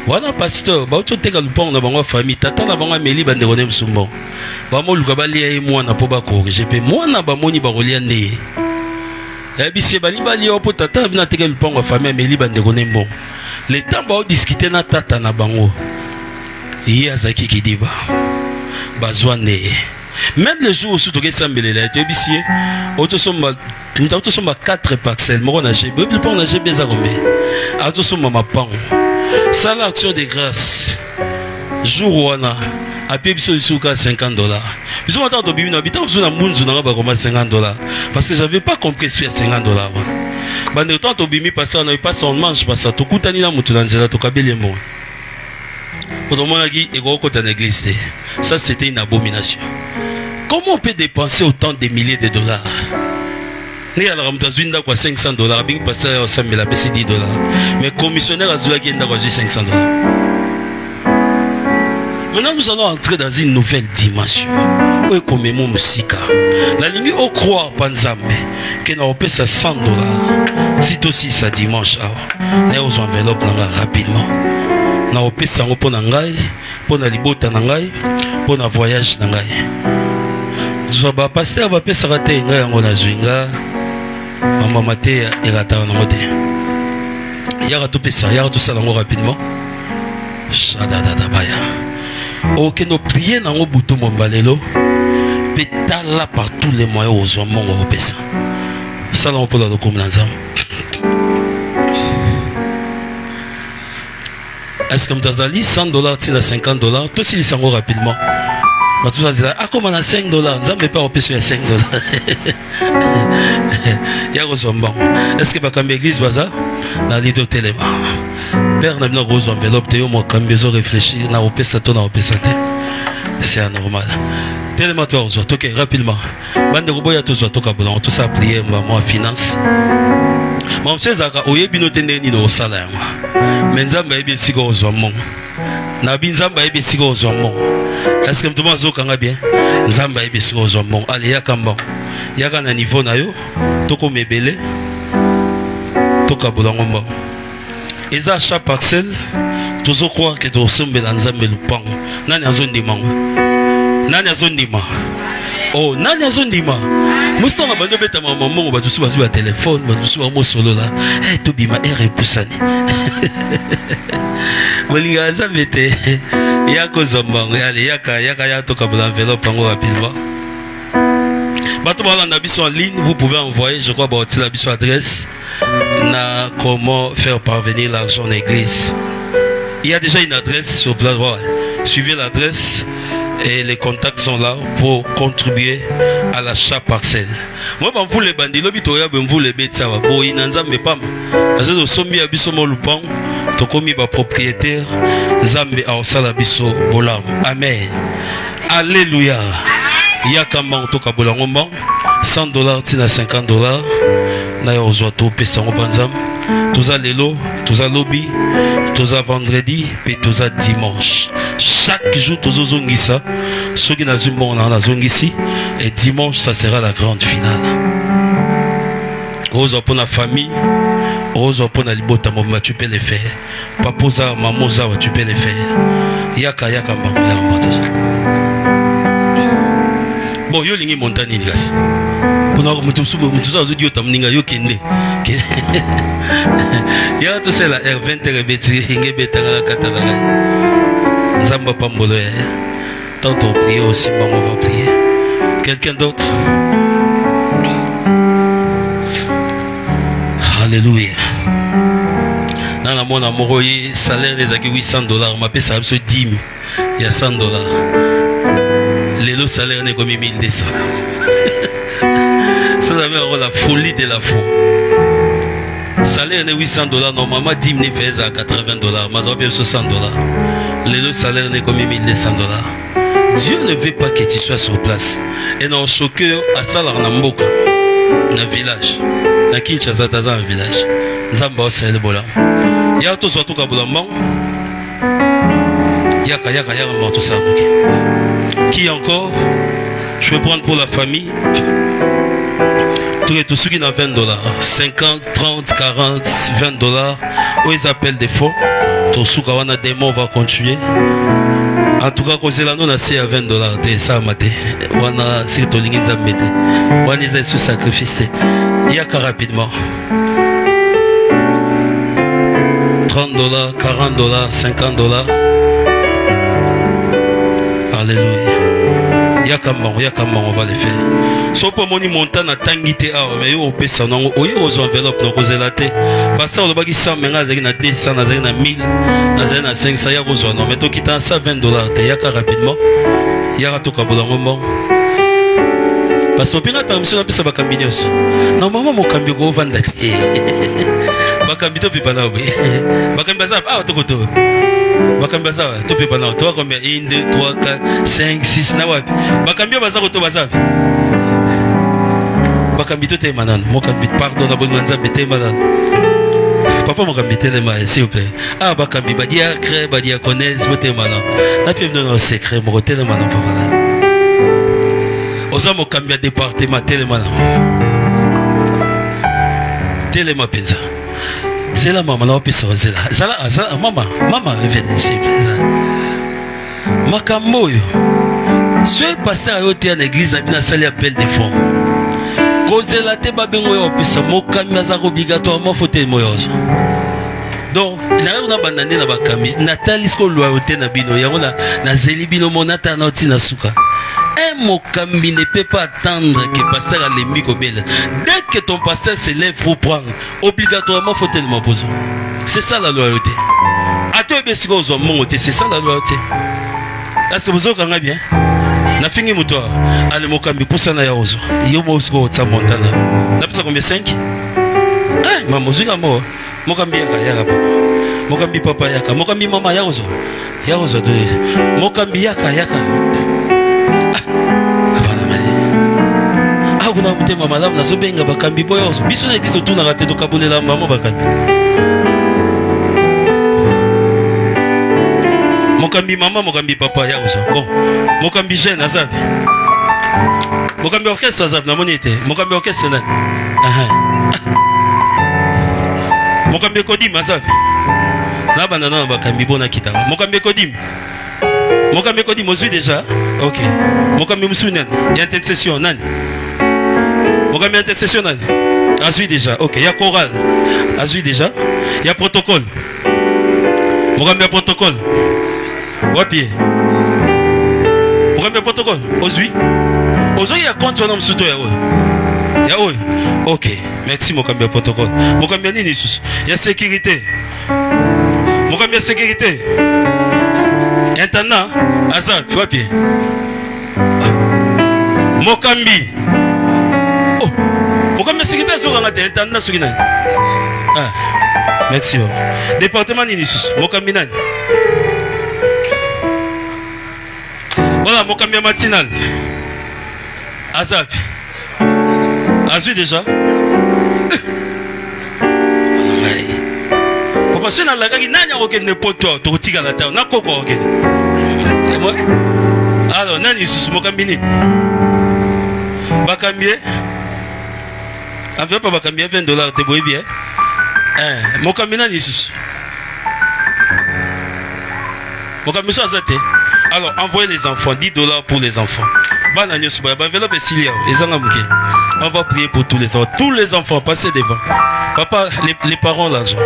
[SPEAKER 1] Wana pasteur, ba oto teka lupong na bango famille, tata na bango meli bande konem sumbo. Ba mo luka ba lia mwana po ba corriger pe mwana ba moni ba kolia ne. Yebisa ba libali opo tata bina teka lupong famille meli bande konem bon. Le temps ba o discuter na tata na bango. Yi azaki kidiba. Bazwane. Même le jour où tu as sambelé, tu es bissier, tu as 4 parcelles, moi on a gébé, puis on a gébé ça combien? Ah, tu as ma pan. Ça l'action de grâce. Jour où on a, à payer sur 50 $. Puis on a entendu bien habitant sur la moune, on a pas 50 $. Parce que j'avais pas compris ce qu'il y a 50 $. Bah, de temps, tu as passé, on a pas son manche, parce que tu as coûté na moutolanzela, tu as kabelé mon. Pour le moment, il y a une église. Ça, c'était une abomination. Comment on peut dépenser autant de milliers de dollars? Il y a 500 $, bien passé à 100 000, c'est 10 $. Mais commissionnaire a 500 $. Maintenant, nous allons entrer dans une nouvelle dimension. Où est comme mon musica? La ligne au croire Panzame, qui n'a pas 100 $. C'est aussi ça dimanche. Nous allons enveloppe rapidement. Na opesa ngo pona ngai pona libota na ngai pona voyage na ngai zo ba pasteur ba pesa ka te ngai ngo na zwinga mama mate erata na ngote ya to pesa ya to sala ngo rapidement shada da baya OK no prier na ngo buto mombalelo petala par tous les moyens aux hommes ngo pesa sala ngo pona ko mnanza. Est-ce que Mtazali 100 $, tu as 50 $, tout si ils rapidement. Bah tout ça dit ah comme on a 5 $, nous n'avons pas repéré sur 5 $. Il y a bon. Est-ce que bah comme l'église baza la lido téléma. Père n'a bien rose enveloppe théo moi comme besoin réfléchir na repéré ça ton na repéré ça. C'est anormal. Tellement toi aux autres. OK, rapidement. Bande de robots y a tous autres cabulants, tout ça prier moi finance. Mon frère Zaka oyebi tende ni no sala mais nzamba ebi siko ozwamo na binzamba ebi siko ozwamo. Est-ce que mtoma zokanga bien nzamba ebi siko ozwamo allez yakamba yaka na niveau na yo toko mebele toka bolangomba eza chaque parcelle toujours croire que to sombela nzambe lupango nani azondima oh nani azondima musta na bando beta mama mongo batusu bazu ba téléphone batusu ba mo solo là eh to bima ere pusani molinga nzambe te yako zombango allez yaka to ka enveloppe ngo rapidement bato balanda biso en ligne vous pouvez envoyer je crois ba la biso adresse na comment faire parvenir l'argent en église. Il y a déjà une adresse sur place. Suivez l'adresse et les contacts sont là pour contribuer à l'achat parcelle. Moi, je vous les bandits, je vous les bêtes, ça va. Bon, il n'y a pas. Parce que sommes à biso molupan, to komi ba propriétaire, Zambe a osala biso bolam. Amen. Alléluia. Yakamba en tout cas bolangomba, 100 $, tina 50 $. Na ozwa to pesa ngobanzam. Toza lelo, toza lobby, toza vendredi, puis toza dimanche. Chaque jour, toza zongisa. Ceux qui n'ont pas na zongisi. Et dimanche, ça sera la grande finale. Rose pour la famille, rose pour la libota, tu peux les faire. Papoza, mamoza, tu peux les faire. Yaka mbambo. Bon, yo lingi montagne gas. Pour mutuza audio tamninga yo kende. Ya to c'est la R20 rebeti ngebeta la katala. Nzamba pambolo ya. Tant on prie aussi, maman va prier. Quelqu'un d'autre? Alléluia. Dans la mon amour, salaire des acquis 800 $, ma paie ça absolument 10 000. Il y a 100 $. Les lots salaires n'est comme 1200. Ça va avoir la folie de la foi. Salaire n'est 800 $, normalement 10 000 fait à 80 $, mais ça va bien 60 $. Les lots salaires n'est comme 1200 $. Dieu ne veut pas que tu sois sur place. Et dans le choqueur, à Salar Namboka, dans le village, dans Kinshasa, dans un village, Nzamba c'est le bola. Il y a tout ça, tout ça, yaka tout ça. Qui encore? Je vais prendre pour la famille. Tous ceux qui ont 20 $, 50, 30, 40, 20 $, où ils appellent des fonds. Tous ceux qui ont des mots vont continuer. En tout cas, quand c'est là, nous avons à 20 $. Ça, maté. On a c'est tout l'ingé zambété. On a sous sacrifice. Il y a rapidement 30 $, 40 $, 50 $. Alléluia. Yakama, on va le faire. So pour moni montant à tangité, mais yo opé ça, non, aux enveloppes, non, aux élatés. Parce que on va dire 100, mais là, na 200, na 1000, na 500, y'a aux non, mais toi qui t'as ça $20, t'es yaka rapidement, y'a tout kabola moment. Parce que on a permission de faire des normalement, mon cambio go vendre. Bakambito pipa na obe. Bakambaza, tout koto. Bakambaza, tout pipa na. Toi combien? 1, 2, 3, 4, 5, 6, na wapi. Bakambio baza koto baza. Bakambito te manan. Mon cambit, pardon, na bonne manza, te manan. Papa mon cambité le ma, s'il vous plaît. Bakambi, badia crée, badia connaisse, te manan. Na pi me donner un secret, mon côté le manan, papa. Osa mo kambia département téléma téléma penza c'est la maman là pesa zela zala mama revenez ici makambo yo soit pasteur yo te en église abina sali appel de fonds kozela te babengo yo pesa mo kambia za obligatoirement faut te moyoso donc na banane na bakami natali sko loyauté na bino yango na zeli bino monata na oti na suka. Un mokambi ne peut pas attendre que le pasteur a les micobelles. Dès que ton pasteur se lève pour prendre, obligatoirement faut tellement poser. C'est ça la loyauté. À toi, c'est ça la loyauté. Là, c'est vous autres qui bien. Na fini moteur. Allez, mokambi, pour ça, na yaozo. Yo mo usko tsa montana. Na pesa combien 5? Ah, maman, zuga mo. Mokambi yaka papa. Mokambi papa yaka. Mokambi mama yaozo. Yaozo de. Mokambi yaka. Kuna mutema malamu nazo benga bakambi boyo biso na existe tout na raté to kabolela maman bakambi mokambi maman mokambi papa ya uso bon mokambi jeune azabi mokambi orchestre azabi na monite mokambi orchestre na mokambi kodim azabi na bana na bakambi bona kitaka mokambi kodim ozui déjà OK mokambi musuna ya intercession nani Mokambi intercession nani? Azui déjà. OK, il y a chorale. Azui déjà. Il y a protocole. Mokambi protocole. Wapi? Mokambi protocole. Ozui. Ozui ya compte sur msuto ya oyo. Ya oyo. OK, merci Mokambi protocole. Mokambi nini sus? Il y a sécurité. Mokambi sécurité. Intendant Azab, wapi? Mokambi. Mokambi sécurité sur la tête, intendant sur la. Merci. Département Ninisus, Mokambi nani. Voilà, Mokambi matinal. Azab. Azui déjà. Parce que dans la gare, nani a aucun poto, tu tigas la terre, n'a pas aucun. Et moi, alors nani sus Mokambi ni. Bakambi. Avec pas Bakambi $20, te voyez bien. Mokambi nani sus. Mokambi ça zate. Alors envoyez les enfants, $10 pour les enfants. Banani suba, enveloppe et Silia, les angamouké. On va prier pour tous les enfants, passez devant. Papa, les parents l'argent.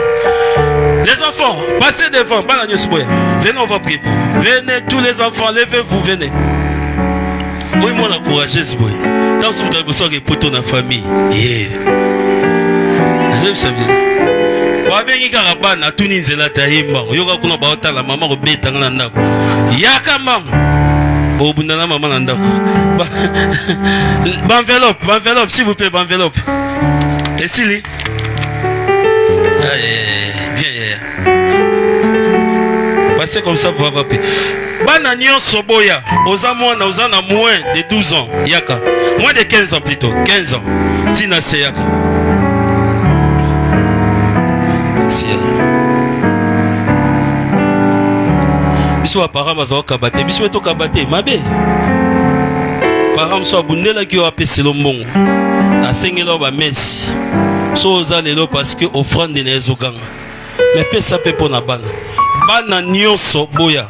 [SPEAKER 1] Les enfants, passez devant. Venez, on va prier pour vous. Venez, tous les enfants, levez-vous, venez. Oui, moi, encouragez ce boy. Dans ce cas, vous avez pour ton famille. Yeah. Je sais bien. Wabengi karabana, tout ninze la taïma. Yoga kuna baota la maman obeta nanda. Yaka mam. Obundana maman nanda. Enveloppe, s'il vous plaît, enveloppe. Et Sili. Viens. Passez comme ça pour avoir pris. Bana nyonso boya, ozamwana ozana moins de 12 ans, yaka. Moins de 15 ans plutôt, 15 ans. Tina se yaka. Si. Biso apara mazawa kabate, biso eto kabate, mabe. Param so abundela ki o apeselo mbongo. Asengela ba mesi. So ozalelo parce que offrande ne ezoganga. Mais pesa pe pona bana. Bana nyonso boya.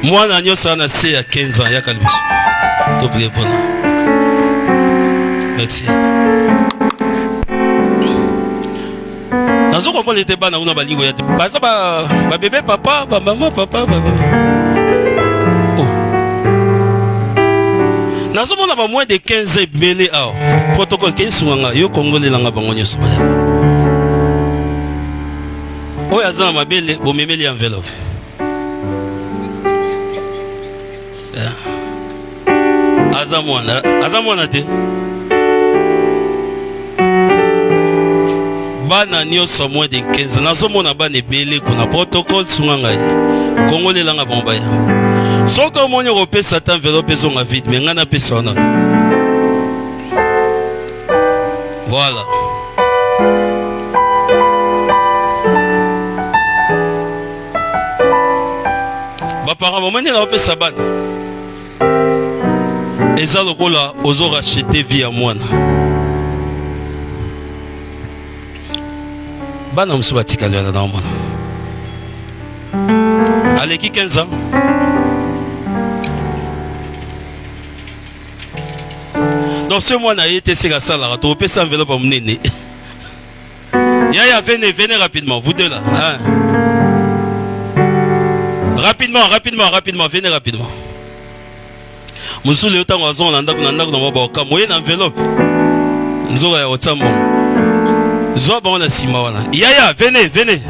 [SPEAKER 1] Moi na nyonso na se ya 15 ans yaka libiso. To prier pour nous. Merci. Nazo comprendre les bana una balingo ya te. Ba bébé papa, ba maman papa, ba. Nous sommes moins de 15 belé. Protocole, qu'est-ce que yo Congolais langa bangonyo soba. Oya zana mabele, bo memeli enveloppe. Azamwana te. Bana nyonso moins de 15 ans. Nazomona bana ebele kuna protocole sunga ngai. Congolais langa bombaya. Soki omoni kopesa ta enveloppe ezonga vide, mais nga napesa wana. Voilà. Bapara momeni na kopesa bana. Eza lokola ozo racheter vie à mwana. Bana musu batikali wana na mwana. Aleki 15 ans. Donc ce mois, il était sur la salle, tu peux pesa enveloppe à mon nez. Venez rapidement, vous deux là. Hein? Rapidement, venez rapidement. Monsieur le temps oiseau on anda kuna ndako na maboka moye na enveloppe. Nzoka ya otambo. Zoa ba na sima wana. Venez.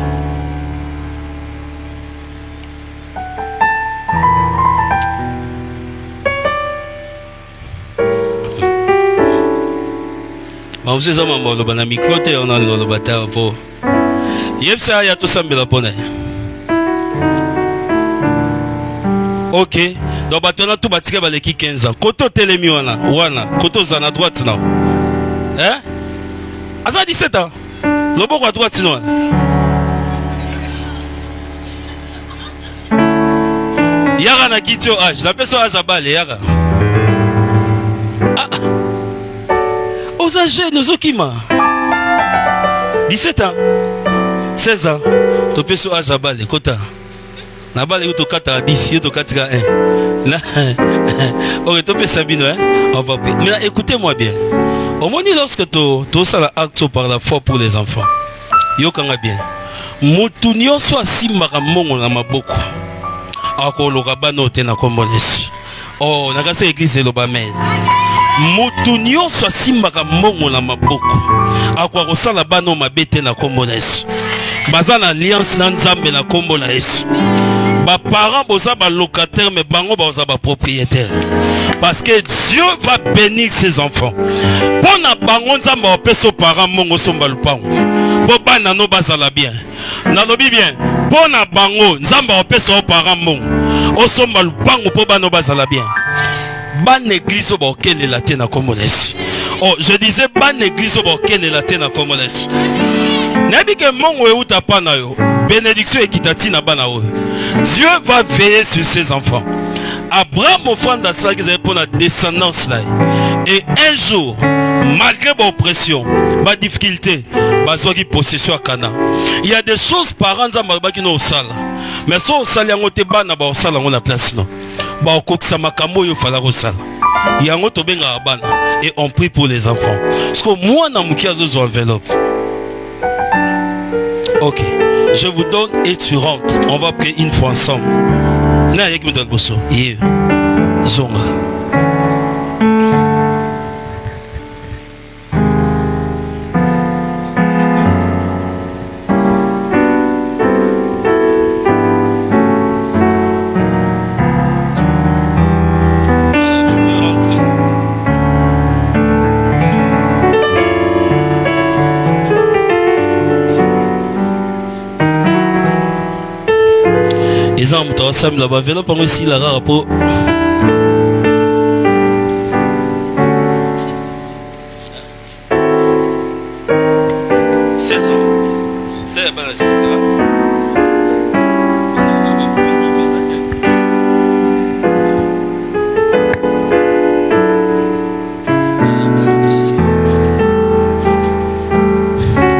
[SPEAKER 1] Vous êtes en train de micro, on a le bataille pour. Yepsa ya to sambela pona. Ok. Donc batona tout batika baleki 15 ans. Koto telemi wana, koto zana droite na. Hein? Asa 17 ans. Loboko à droite non. Yara na kitio âge, la personne âge à balle yara. Ah. Aux âgés, nous okima 17 ans 16 ans tu peux sur âge à balle kota na balle to kata 10 to katika 1 là ok tu peux sabino hein on va mais écoutez-moi bien au moins lorsque tu ça la acte par la foi pour les enfants yo kanga bien mutu nyonso asimaka mongo na maboko akoloka bano te na kombo Yesu oh nakasa église lo ba men mutu nyonso asimbaka mbongo na maboko akwa kosala bano mabete na kombo na Yesu baza na alliance na Nzambe na kombo na Yesu ba parents boza ba locataire mais bango boza ba propriétaire parce que Dieu va bénir ses enfants pona bango Nzambe opeso parents mongo somba lupango bo bana no bazala bien nalobi bien pona bango Nzambe opeso parents mongo osomba lupango po bana bazala bien. Ban église au borquet les latins à Comoles. Oh, je disais ban église au borquet les latins à Comoles. N'abi que mon ou tapanayo. Bénédiction équitative à Banao. Dieu va veiller sur ses enfants. Abraham offrande à ça qu'ils pour la descendance là. Et un jour, malgré vos oppressions, ma difficulté, ma qui possession à Cana. Il y a des choses parents qui n'ont au salle. Mais ça au salle, il y a un autre ban au salle on a place non. Et on prie pour les enfants. Parce que moi, je enveloppe. Ok. Je vous donne et tu rentres. On va prier une fois ensemble. Zonga. Exemple, tu as ensemble là-bas, vélo pour aussi la rapport. C'est ça. C'est pas la c'est ça.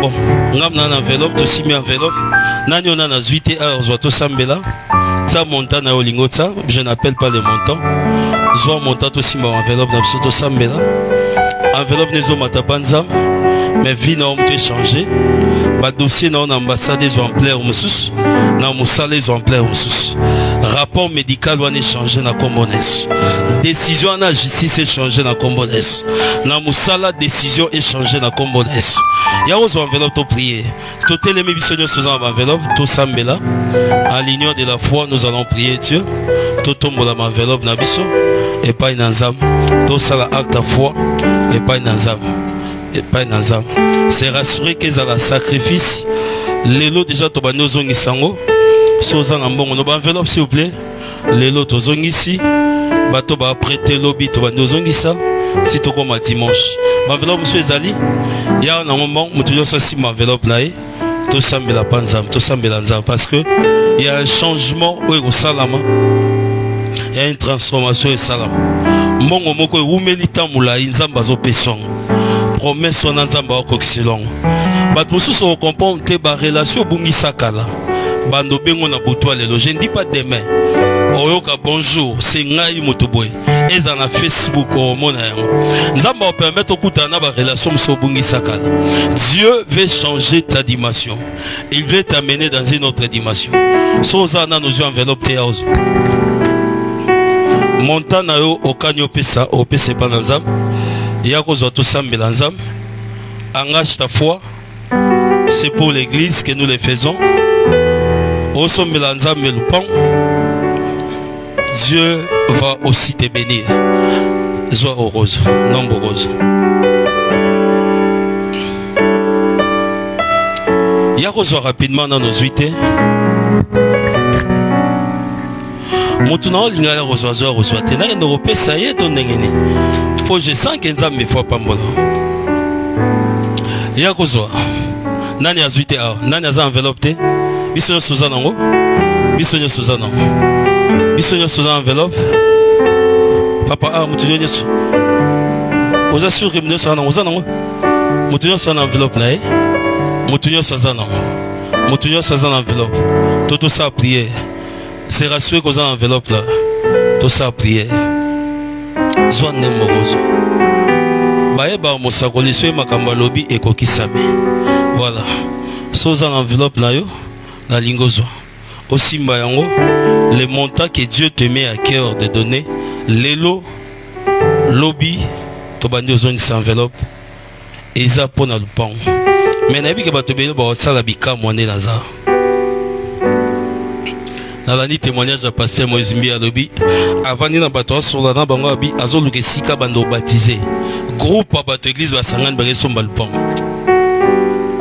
[SPEAKER 1] Bon, on a une enveloppe, tu as mis enveloppe. Nani on a 8 heures, soit tout sambela. Ça montant na olingota, je n'appelle pas le montant. Soit montant aussi ma enveloppe d'absoluto sambela. Enveloppe nezo matapanza, mais vie n'a pas changé. Ba dossier na ambassade ils ont en plein musus, na musale ils ont en plein musus. rapport médical doit changer na kombones. Décision na justice est changée na kombones. Na musala décision est changée na kombones. Ya ozo enveloppe to prier. To telemi biso nyo sous enveloppe to sambela. À l'union de la foi nous allons prier Dieu. To tombola enveloppe na biso et pas nanzam. To sala acte à foi et pas nanzam. Et pas nanzam. C'est rassurer qu'ils ont la sacrifice. Lelo déjà to bano zongi sango. Soza na mbongo no enveloppe s'il vous plaît. Lelo to zongi ici. Bato ba prêter lobby to bano zongi ça. Si to comme dimanche. Enveloppe monsieur Ezali. Ya na moment mutu yo si enveloppe na e. To sambela panzam, to sambela nzam parce que il y a un changement au salama. Il y a une transformation au salama. Mbongo moko umeli tamula nzamba zo pesong. Promesse na nzamba okoksilong. Bat mususu o comprendre te ba relation bungi sakala. Bando bengo na butwa lelo. Je ne dis pas demain. Oyoka bonjour, c'est ngai motoboy. Eza na Facebook o mona yango. Nzamba o permettre okuta na ba relation so bungi sakala. Dieu veut changer ta dimension. Il veut t'amener dans une autre dimension. Soza na nos enveloppe te yaozo. Montana yo okanyo pesa o pesa pa nzam. Yako zo to sambela nzam. Engage ta foi. C'est pour l'église que nous le faisons. Au sombela nzam melupang. Dieu va aussi te bénir. Sois heureuse, nombreuse. Yako zo rapidement dans nos 8 ans. Moutuna linga la rozoazo rozoate na ndo pesa yeto ndengene. Po je sens que nzambe faut pambola. Ya kozwa. Nani azuite a? Nani aza enveloppe te? Biso Suzana ngo. Biso Suzana. Biso Suzana enveloppe. Papa a mutunyo nyeso. Oza sur rimne sana oza ngo. Mutunyo sana enveloppe na e. Mutunyo Suzana. Mutunyo Suzana enveloppe. Toto sa prière. C'est rassuré qu'on a enveloppe là. Tout ça prière. Soit nemoroso. Baeba mosakoli soe makamba lobi ekokisame. Voilà. Soza enveloppe là yo la lingozo. Aussi mbayango les montants que Dieu te met à cœur de donner. Lelo lobby to bandi ozongi sa enveloppe. Eza pona lupang. Mais nabi ke bato belo ba sala bika mwane naza. Dans la témoignage à pasteur Moïse Mbi Alobi avant de battre sur la bango abi azolu ke sika bando baptisé groupe à bato église va sangan ba son balpon.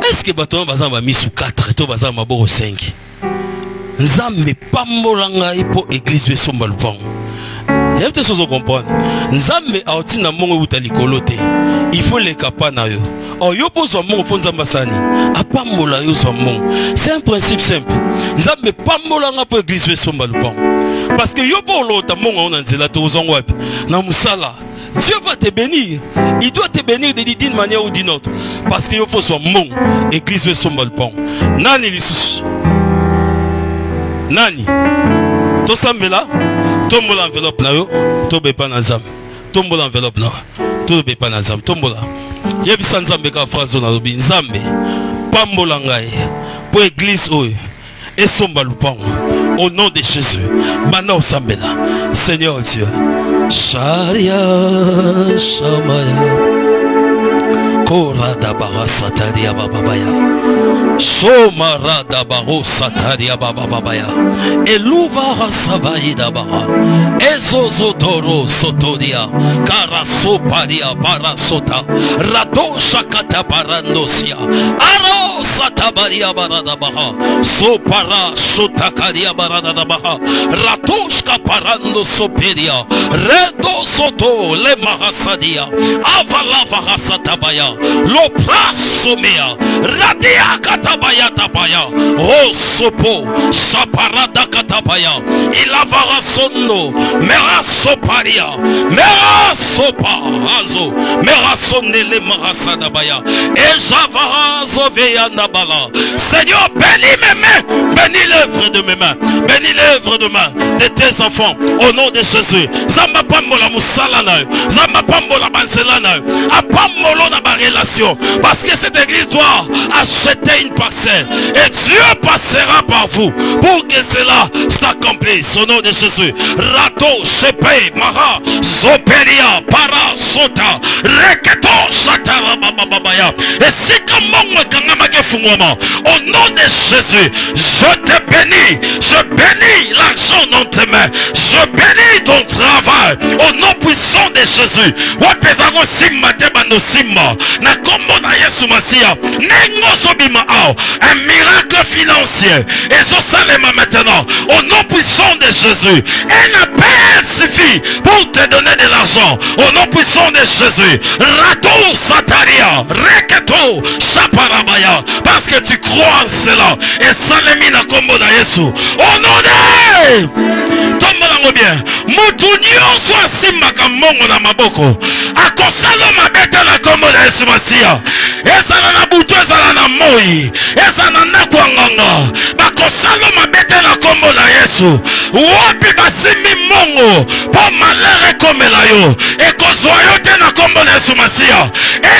[SPEAKER 1] Est-ce que bato ba zamba mi sous 4 to ba zamba bo 5 nzambe pambolanga ipo église ve son balpon. Il y a des choses à comprendre. Nzambe a oti na mongo utali kolote. Il faut les kapana yo. Oh yo po so mongo fonza masani. Apambola yo so mongo. C'est un principe simple. Nzambe pambola nga po église ve somba lupang. Parce que yo po lota mongo on nzela to zongo wapi. Na musala. Dieu va te bénir. Il doit te bénir d'une manière ou d'une autre. Parce que yo faut so mongo église ve somba lupang. Nani lisusu. Nani. To sambela. Tombo l'enveloppe na yo, tobe pa nazam. Tombo l'enveloppe na, tobe pa nazam. Tombo la. Yebisa nzambe ka phrase na lobi nzambe. Pambola ngai. Po église oyo. Esomba lupango. Au nom de Jésus. Bana osambela. Seigneur Dieu. Sharia Shamaya. Korada bara sataria bababaya. Somarada baro sataria bababaya. Eluvara savaida bara. Ezozotoro sotoria. Karasoparia barasota. Rado shakata barandosia. Aro satabaria barada baha. Sopara sotakaria barada baha. Ratoshka parando soperia. Redo soto le marasadia. Avala varasatabaya. Loprasomea radia katabaya tabaya rosopo saparada katabaya ilavara sondo merasoparia merasopa azo merasonele marasada baya et javara zoveyanda bala. Seigneur, bénis mes mains, bénis l'œuvre de mes mains, bénis l'œuvre de main de tes enfants au nom de Jésus. Zamba pambola musalana, zamba pambola banselana, apambola na relation parce que c'est cette église doit acheter une parcelle. Et Dieu passera par vous pour que cela s'accomplisse. Au nom de Jésus. Rato, Shepe, Mara, Zoperia, Para, Sota, Reketo, Shatara, Bababaya. Et si comme au nom de Jésus, je te bénis. Je bénis l'argent dans tes mains. Je bénis ton travail. Au nom puissant de Jésus. Wapezago simma tebano simma. Na kombo na Yesu Masia. Nengo sobima ao. Un miracle financier. Et ce salema maintenant. Au nom puissant de Jésus. Un appel suffit pour te donner de l'argent. Au nom puissant de Jésus. Rato sataria. Reketo. Shaparabaya. Parce que tu crois en cela. Et salemi na kombo na Yesu. Au nom de tombolango bien. Mutu nyonso asimaka mongo na maboko. Akosala mabete na kombo na Yesu Masia. Ezala na butu, ezala na moi. Ezala na kwanganga. Bakosala mabete na kombo na Yesu. Wapi basimi mongo. Po malere komela yo. Ekozwa yo te na kombo na Yesu Masia.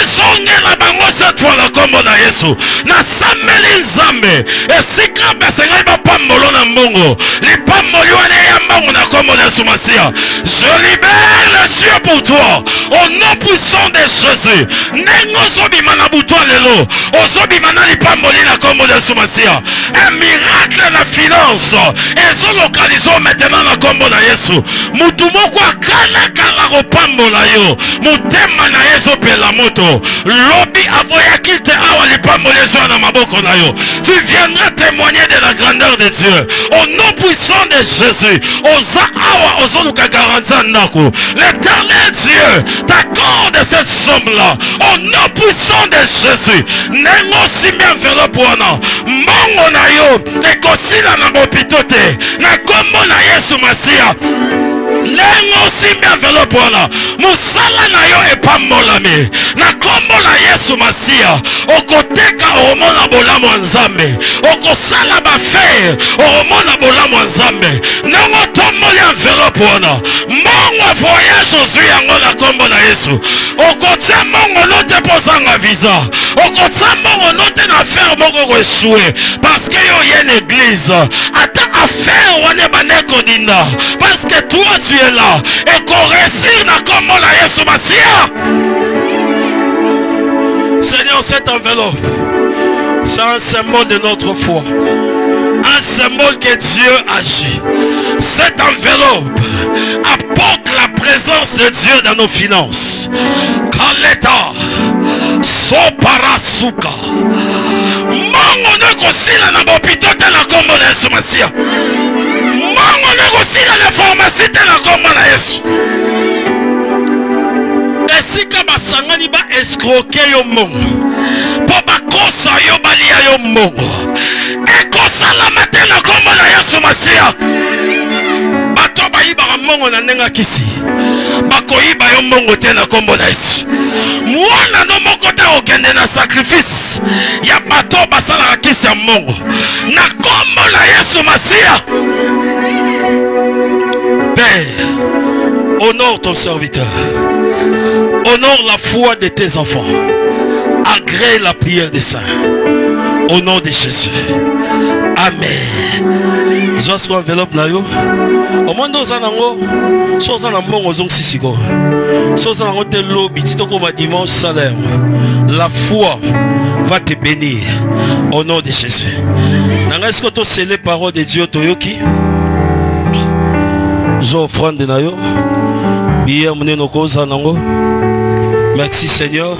[SPEAKER 1] Ezongela bango cette fois na kombo na Yesu. Na sameli nzambe. Esika basengai bapambolo na mbongo. Lipamboli wane ya mbongo na kombo na Yesu Masia. Je libère le ciel pour toi. Au nom puissant de Jésus. Nengo zobima na buto lelo. Ozobima na lipamboli na kombo na Yesu Masia. Un miracle na finance. Ezo localizo maintenant na kombo na Yesu. Mutu moko akala kala kopambola yo. Mutema na Yesu pela moto. Lobi avoyaki te awa lipamboli zo na maboko na yo. Tu viendras témoigner de la grandeur de Dieu. Au nom puissant de Jésus. Oza awa ozoluka garantia ndako. L'éternel Dieu t'accorde cette somme-là. Au nom puissant de Jésus. Nengo simbi enveloppe wana. Mbongo na yo. Ekosila na bopito te. Na kombo na Yesu Masia. Nengo simbi enveloppe wana. Musala na yo epambolami. Na kombo na Yesu Masia. Okoteka omona bolamu nzambe. Okosala bafaire omona bolamu nzambe. Nengo tomboli enveloppe wana. Mongo voyage ozwi yango na kombo na Yesu. Okotia mongo note posanga visa. Okotia mongo note na affaire moko ko échouer. Parce que yo y a une église. Ata affaire wane baneko dinda. Parce que toi tu es là. Et qu'on réussisse na kombo na Yesu Masia. Seigneur, cette enveloppe, c'est un symbole de notre foi. Un symbole que Dieu agit. Cette enveloppe apporte la présence de Dieu dans nos finances. Kaleta, Soparasuka. Mongo nekosila na bopito te na kombo na Yesu Masia. Mongo nekosila na pharmacie te na kombo na Yesu. Esika basangani ba escroquer yo mongo. Po bakosa yo balia yo mongo. Ekosala mate na kombo na Yesu Masia. Bato bayiba mongo na nenga kisi. Bakoyiba yo mongo te na kombo na Yesu. Mwana no moko te okende na sacrifice. Ya bato basala kisi ya mongo. Na kombo na Yesu Masia. Père, honore ton serviteur. Honore la foi de tes enfants. Agrée la prière des saints. Au nom de Jésus. Amen. Zo so enveloppe na yo. Au moins dans anango, so za na mbongo zong sisiko. So za na te lobi titoko ma dimanche salaire. La foi va te bénir au nom de Jésus. Nanga est-ce que to scellé parole de Dieu toyoki? Zo offrande na yo. Bien meneno koza nango. Merci Seigneur.